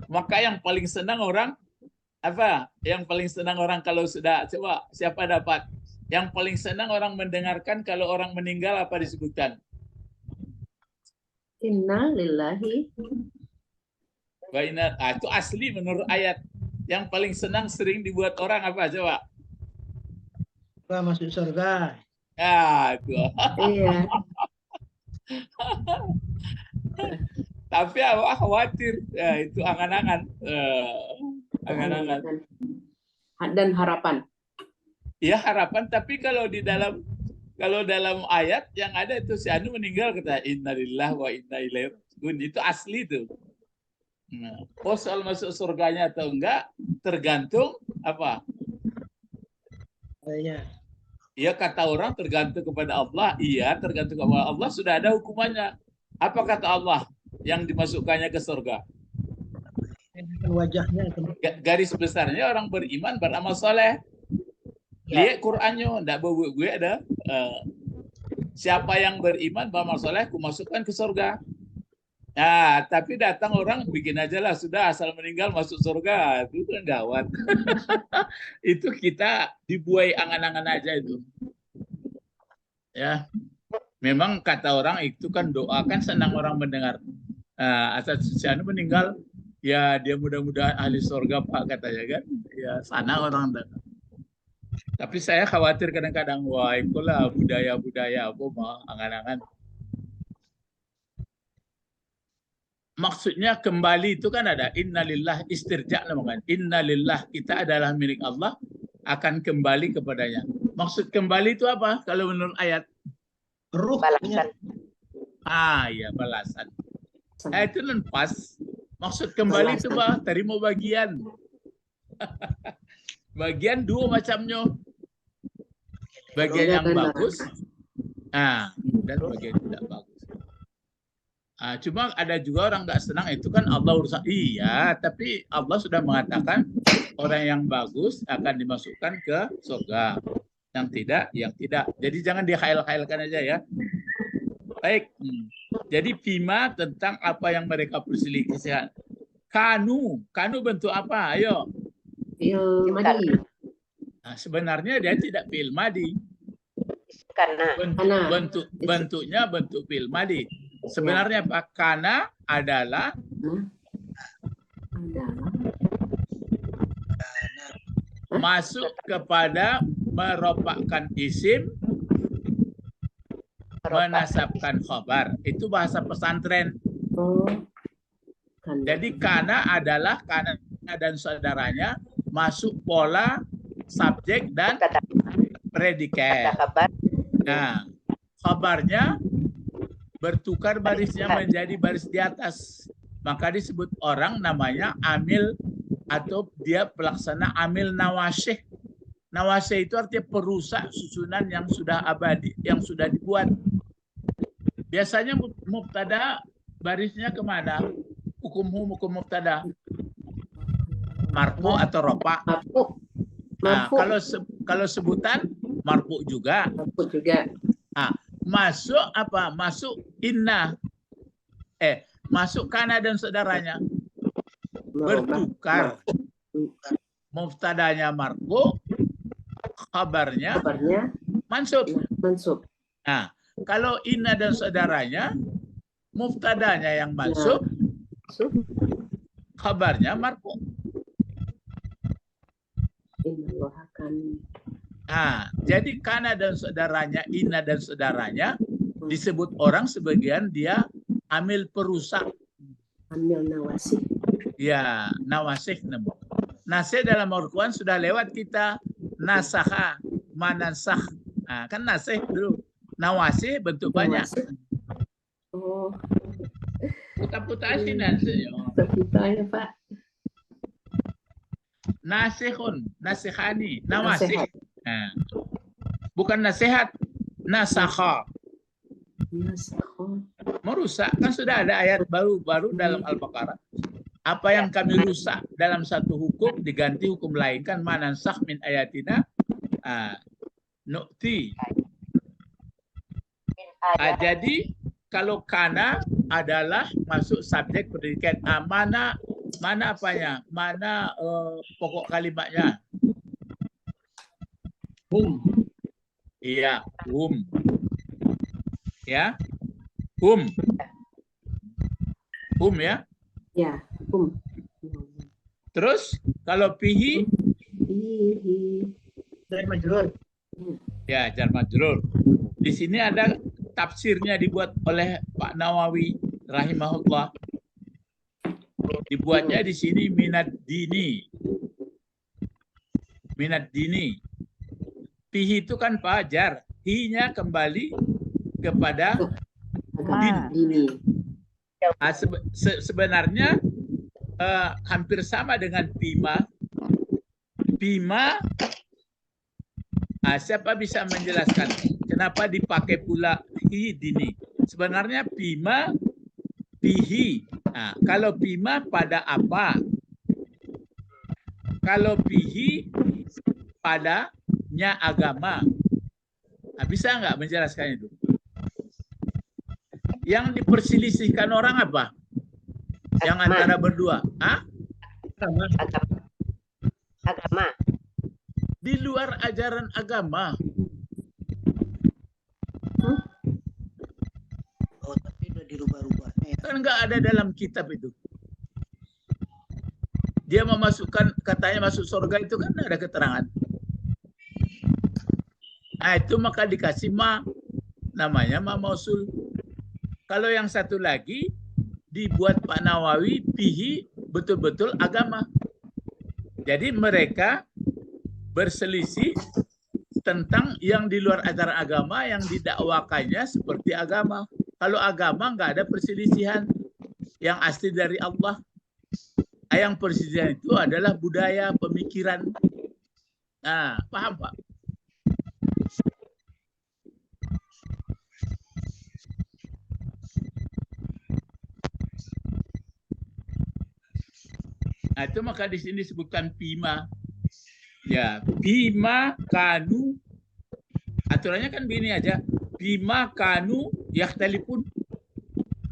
Maka yang paling senang orang apa? Yang paling senang orang kalau sudah, coba siapa dapat? Yang paling senang orang mendengarkan kalau orang meninggal apa disebutkan? Inna lillahi. Itu asli menurut ayat. Yang paling senang sering dibuat orang apa coba? Masuk surga. Ya, itu. Iya. Tapi apa khawatir? Ya, itu angan-angan. Angan-angan. Dan harapan. Ya harapan, tapi kalau dalam ayat yang ada itu si Anu meninggal kata innalillahi wa inna ilaihi raji'un, itu asli itu. Nah, soal masuk surganya atau enggak tergantung apa? Iya. Ya kata orang tergantung kepada Allah. Iya, tergantung kepada Allah, sudah ada hukumannya. Apa kata Allah yang dimasukkannya ke surga? Wajahnya. Garis besarnya orang beriman beramal soleh. Lihat Qur'annya, enggak gue ada. Siapa yang beriman beramal soleh, ku masukkan ke surga. Nah, tapi datang orang bikin aja lah, sudah asal meninggal masuk surga, itu kan gawat. Itu kita dibuai angan-angan aja itu. Ya, memang kata orang itu kan doa, kan senang orang mendengar. Asal si Anu meninggal, ya dia mudah-mudahan ahli surga Pak katanya kan. Ya sana orang datang. Tapi saya khawatir kadang-kadang, wah itulah budaya-budaya apa mah angan-angan. Maksudnya kembali itu kan ada innalillah istirja namanya. Innalillah, kita adalah milik Allah, akan kembali kepadanya. Maksud kembali itu apa kalau menurut ayat? Ruh. Balasan. Ya balasan. Itu non pas. Maksud kembali itu bah terima bagian. Bagian dua macamnya. Bagian yang bagus, dan bagian tidak bagus. Cuma ada juga orang nggak senang, itu kan Allah urusan. Iya, tapi Allah sudah mengatakan orang yang bagus akan dimasukkan ke surga. Yang tidak, yang tidak. Jadi jangan dikhail-khailkan aja ya. Baik. Jadi Fima tentang apa yang mereka perselisihkan. Kanu bentuk apa? Ayo. Fi'il madi. Sebenarnya dia tidak fi'il madi. Karena Bentuknya bentuk fi'il madi. Sebenarnya Pak Kana adalah masuk kepada meropakkan isim, menasabkan khabar. Itu bahasa pesantren. Jadi kana adalah kana dan saudaranya masuk pola subjek dan predikat. Nah, khabarnya bertukar barisnya menjadi baris di atas. Maka disebut orang namanya amil atau dia pelaksana amil nawasih. Nawasih itu artinya perusak susunan yang sudah abadi, yang sudah dibuat. Biasanya mubtada barisnya kemana? Hukum mubtada. Marfu atau rofa. Nah, kalau sebutan marfu juga. Marfu juga. Masuk apa? Masuk inna. Masuk kana dan saudaranya. Bertukar. Mubtadanya marfu, kabarnya mansub. Nah, kalau inna dan saudaranya, mubtadanya yang mansub, kabarnya marfu. Jadi kana dan saudaranya, inna dan saudaranya disebut orang sebagian dia amil perusak. Amil nawasih. Ya, nawasih. Nasih dalam Al-Quran sudah lewat kita. Nasaha, manansah. Kan nasih dulu. Nawasih bentuk banyak. Putar-putar sih nasih. Putar ya Pak. Nasihun, nasihani, nawasih. Bukan nasihat, nasaha. Merusak kan sudah ada ayat baru dalam Al-Baqarah. Apa yang kami rusak dalam satu hukum diganti hukum lain, kan manansakh min ayatina nu'ti. Jadi kalau kana adalah masuk subjek predikat. Mana apanya? Mana pokok kalimatnya? Iya, ya, ya. Ya, Terus kalau pihi, Dan majrur. ya jar majrur. Di sini ada tafsirnya dibuat oleh Pak Nawawi rahimahullah. Dibuatnya di sini minad dini. Pihi itu kan fajar, hi-nya kembali kepada Dini. sebenarnya hampir sama dengan pima. Siapa bisa menjelaskan kenapa dipakai pula hi dini? Sebenarnya pima, pihi. Kalau pima pada apa? Kalau pihi padanya agama. Bisa nggak menjelaskan itu? Yang diperselisihkan orang apa? Yang antara berdua? Agama. Di luar ajaran agama. Oh, tapi udah dirubah-rubah. Kan nggak ada dalam kitab itu. Dia memasukkan, katanya masuk surga itu kan ada keterangan. Itu maka dikasih namanya mausul. Kalau yang satu lagi dibuat Pak Nawawi pihi betul-betul agama. Jadi mereka berselisih tentang yang di luar ajaran agama yang didakwakannya seperti agama. Kalau agama nggak ada perselisihan, yang asli dari Allah. Yang perselisihan itu adalah budaya, pemikiran. Paham Pak? Itu maka di sini disebutkan pima. Ya, bima kanu, aturannya kan begini aja, bima kanu yakhtalifun.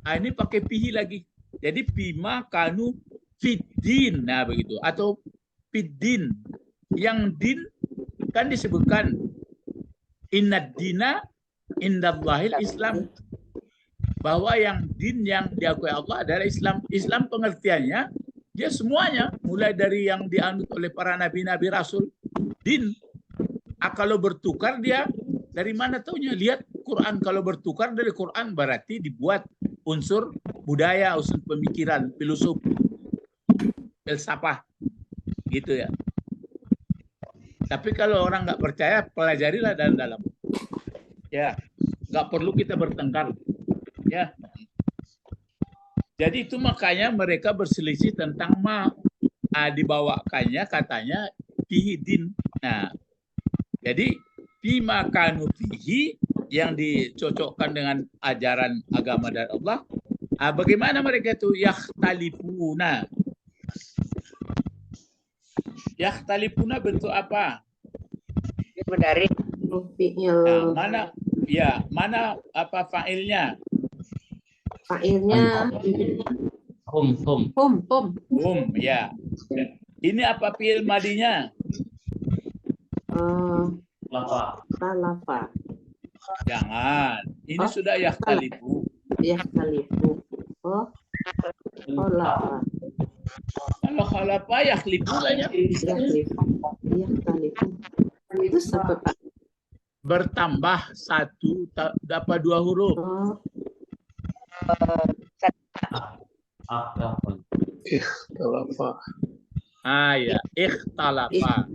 Ini pakai pihi lagi. Jadi bima kanu fiddin, begitu, atau fiddin. Yang din kan disebutkan innad dina indallahil Islam, bahwa yang din yang diakui Allah adalah Islam. Islam pengertiannya dia semuanya, mulai dari yang dianut oleh para nabi-nabi rasul, din. Kalau bertukar dia dari mana taunya? Lihat Quran. Kalau bertukar dari Quran berarti dibuat unsur budaya, unsur pemikiran, filosof, filsafah, gitu ya. Tapi kalau orang nggak percaya, pelajarilah dalam-dalam. Ya, nggak perlu kita bertengkar. Ya. Jadi itu makanya mereka berselisih tentang dibawakannya katanya fihi din. Jadi bima kanu fihi yang dicocokkan dengan ajaran agama dari Allah. Bagaimana mereka itu yakhtalifuna? Yakhtalifuna bentuk apa? Dari mana apa fa'ilnya? Fa'ilnya hum, ya. Ini apa fi'il madinya? Lafa. Jangan. Ini sudah yakhtalifu. Yakhtalifu. Lafa. Kalau khalafa yakhlifu aja. Yakhtalifu. Itu apa Pak? Bertambah satu dapat dua huruf. Ikhtalafa. Ya, ikhtalafa.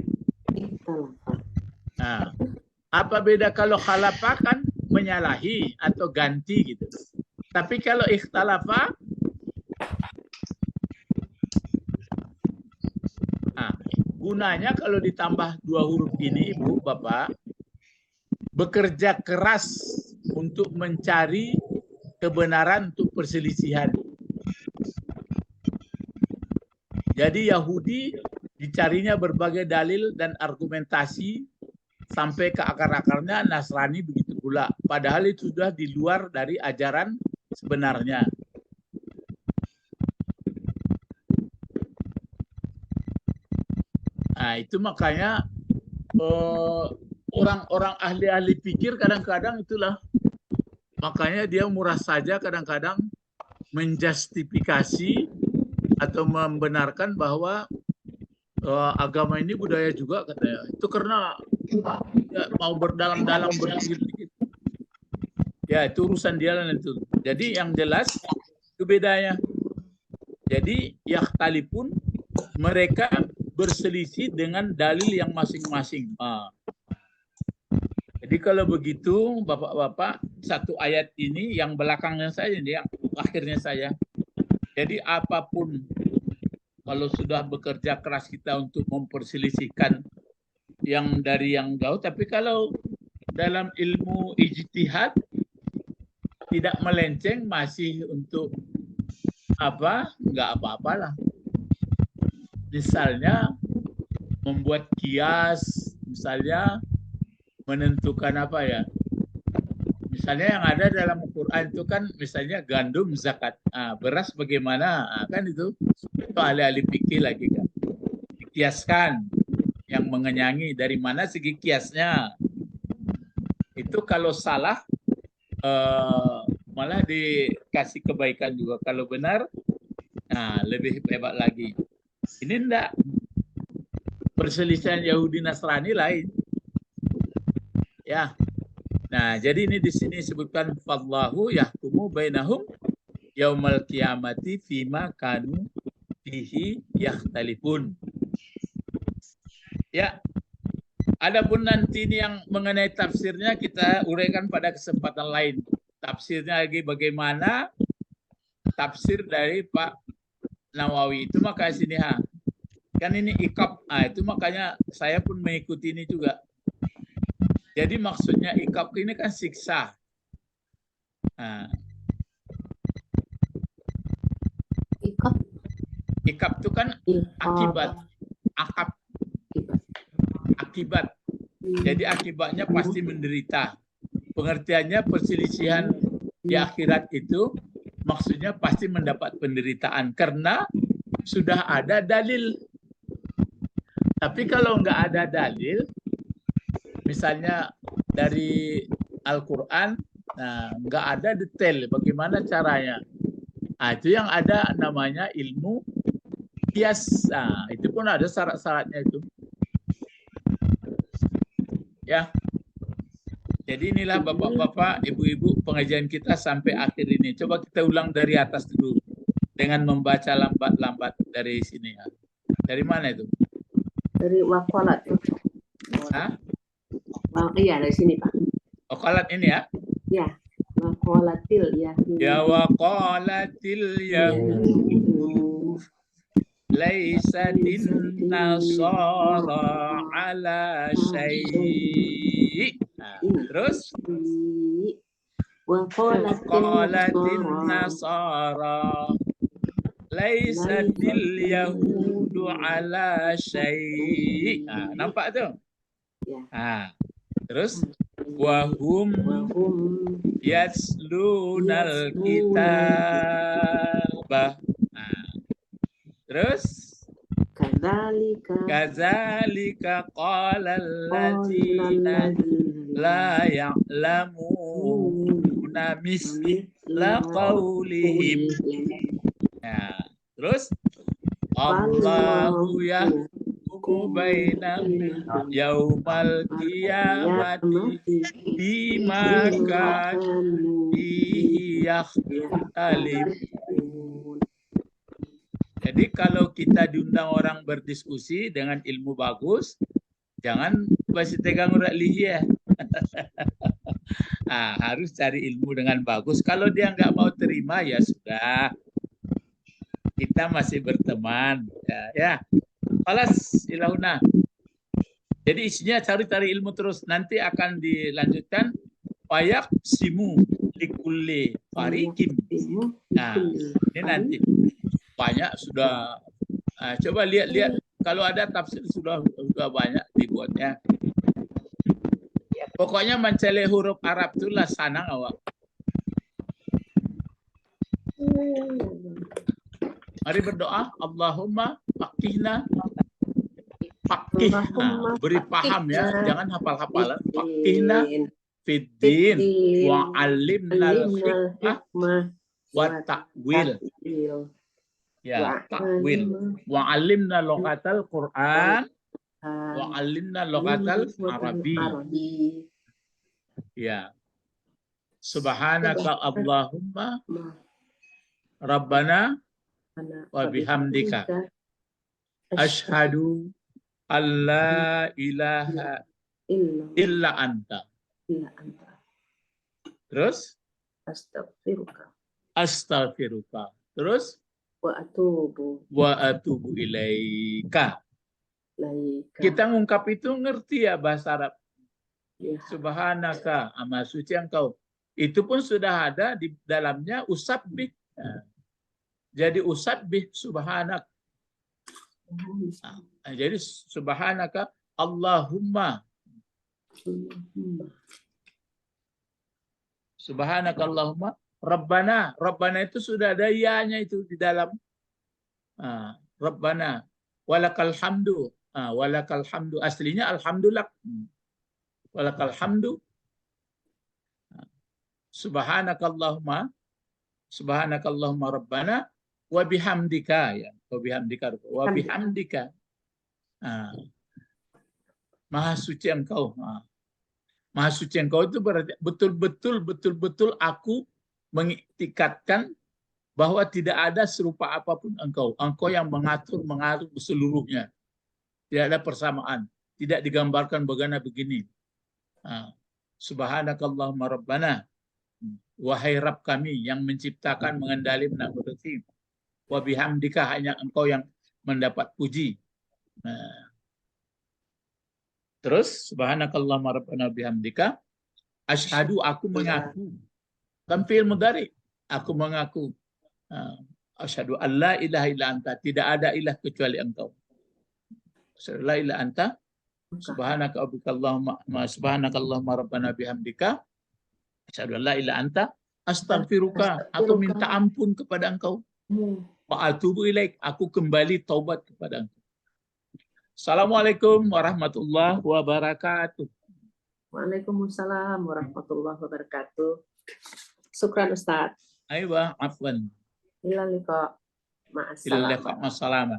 Apa beda kalau khalafa kan menyalahi atau ganti gitu. Tapi kalau ikhtalafa, gunanya kalau ditambah dua huruf ini, Ibu, Bapak, bekerja keras untuk mencari kebenaran untuk perselisihan. Jadi Yahudi dicarinya berbagai dalil dan argumentasi sampai ke akar-akarnya. Nasrani begitu pula. Padahal itu sudah di luar dari ajaran sebenarnya. Nah, itu makanya orang-orang ahli-ahli pikir kadang-kadang itulah. Makanya dia murah saja kadang-kadang menjustifikasi atau membenarkan bahwa agama ini budaya juga katanya. Itu karena ya, mau berdalam-dalam berpikir-pikir. Ya, itu urusan dia lah itu. Jadi yang jelas itu bedanya. Jadi yakhtalifun, mereka berselisih dengan dalil yang masing-masing. Jadi kalau begitu Bapak-bapak, satu ayat ini yang belakangnya saya, yang akhirnya saya. Jadi apapun kalau sudah bekerja keras kita untuk memperselisihkan yang dari yang jauh, tapi kalau dalam ilmu ijtihad tidak melenceng, masih untuk apa? Enggak apa-apalah. Misalnya membuat kias, misalnya menentukan apa ya? Misalnya yang ada dalam Al-Quran itu kan misalnya gandum zakat, beras bagaimana, kan itu ahli-ahli fikih lagi kan. Dikiaskan yang mengenyangi, dari mana segi kiasnya. Itu kalau salah malah dikasih kebaikan juga. Kalau benar, lebih hebat lagi. Ini enggak. Perselisihan Yahudi Nasrani lain. Ya. Nah, jadi ini di sini disebutkan fallahu yahkumu bainahum yaumal qiyamati fima kanu fihi yakhtalifun. Ya. Adapun nanti ini yang mengenai tafsirnya kita uraikan pada kesempatan lain. Tafsirnya lagi bagaimana? Tafsir dari Pak Nawawi itu makanya sini kan ini ikab. Itu makanya saya pun mengikuti ini juga. Jadi maksudnya ikab ini kan siksa. Ikab itu kan akibat. Akibat. Jadi akibatnya pasti menderita. Pengertiannya perselisihan di akhirat itu maksudnya pasti mendapat penderitaan karena sudah ada dalil. Tapi kalau nggak ada dalil, misalnya dari Al-Quran, nggak ada detail bagaimana caranya. Itu yang ada namanya ilmu qiyas. Itu pun ada syarat-syaratnya itu. Ya. Jadi inilah Bapak-bapak, Ibu-ibu pengajian kita sampai akhir ini. Coba kita ulang dari atas dulu dengan membaca lambat-lambat dari sini. Dari mana itu? Dari waqalat. Iya, dari sini, Pak. Waqalat ini ya? Ya. Waqalatil yahud. Ya waqalatil yahud laisatin nasara ala syai'. Terus waqalatin nasara laisatil yahudu ala syai'. Nampak tu? Terus wahum yatslunal kitabah. Terus kadzalika qala alladziina la ya'lamuna misla qaulihim. Terus Allahu yahkumu bainahum yaumal qiyamati bima kanu fihi yakhtalifun. Jadi kalau kita diundang orang berdiskusi dengan ilmu bagus, jangan masih tegang urat lihia. Harus cari ilmu dengan bagus. Kalau dia nggak mau terima, ya sudah. Kita masih berteman. Ya. Alas ilahuna. Jadi isinya cari ilmu terus. Nanti akan dilanjutkan. Payak simu likulli fariqin. Nah, ini nanti banyak sudah. Coba lihat kalau ada tafsir sudah banyak dibuatnya. Pokoknya mencari huruf Arab itulah sanang awak. Mari berdoa, Allahumma faqihna. Faqih, beri paham ya, jangan hafal-hafalan. Faqihna fiddin wa alimna al-hikmah wa ta'wil. Ya, ta'wil. Wa alimna lughatal Qur'an wa alimna lughatal Arabi. Ya. Subhanaka Allahumma Rabbana wa bihamdika asyhadu alla ilaha illa anta. Terus astaghfiruka. Terus wa atubu ilaika. Kita ngungkap itu ngerti ya bahasa Arab. Subhanaka, Maha Suci Engkau. Itu pun sudah ada di dalamnya usabbih. Jadi usabbih subhanak. Jadi subhanaka Allahumma. Subhanaka Allahumma Rabbana. Rabbana itu sudah ada ya-nya itu di dalam. Rabbana walakal hamdu. Walakal hamdu. Aslinya alhamdulillah. Walakal hamdu. Subhanaka Allahumma. Subhanaka Allahumma Rabbana wa bihamdika ya. Wa bihamdika. Wa bihamdika. Maha suci Engkau. Maha suci Engkau itu berarti betul-betul aku mengiktikadkan bahwa tidak ada serupa apapun Engkau. Engkau yang mengatur seluruhnya. Tidak ada persamaan. Tidak digambarkan bagaimana begini. Subhanakallahumma Rabbana. Wahai Rabb kami yang menciptakan, mengendali, menakutkan. Wa bihamdika, hanya Engkau yang mendapat puji. Terus subhanakallahumma rabbana bihamdika asyhadu, aku mengaku. Tampil mudhari, aku mengaku. Asyhadu alla ilaha illa anta, tidak ada ilah kecuali Engkau. Asyhadu la ilaha anta subhanakallahumma rabbana bihamdika asyhadu alla ilaha anta astaghfiruka, aku minta ampun kepada Engkau. Wa atubu ilaik, aku kembali taubat kepada Engkau. Assalamualaikum warahmatullahi wabarakatuh. Waalaikumsalam warahmatullahi wabarakatuh. Syukran Ustaz. Aywa, afwan. Ila liqa. Ma'assalam. Ila liqa. Ma'assalam.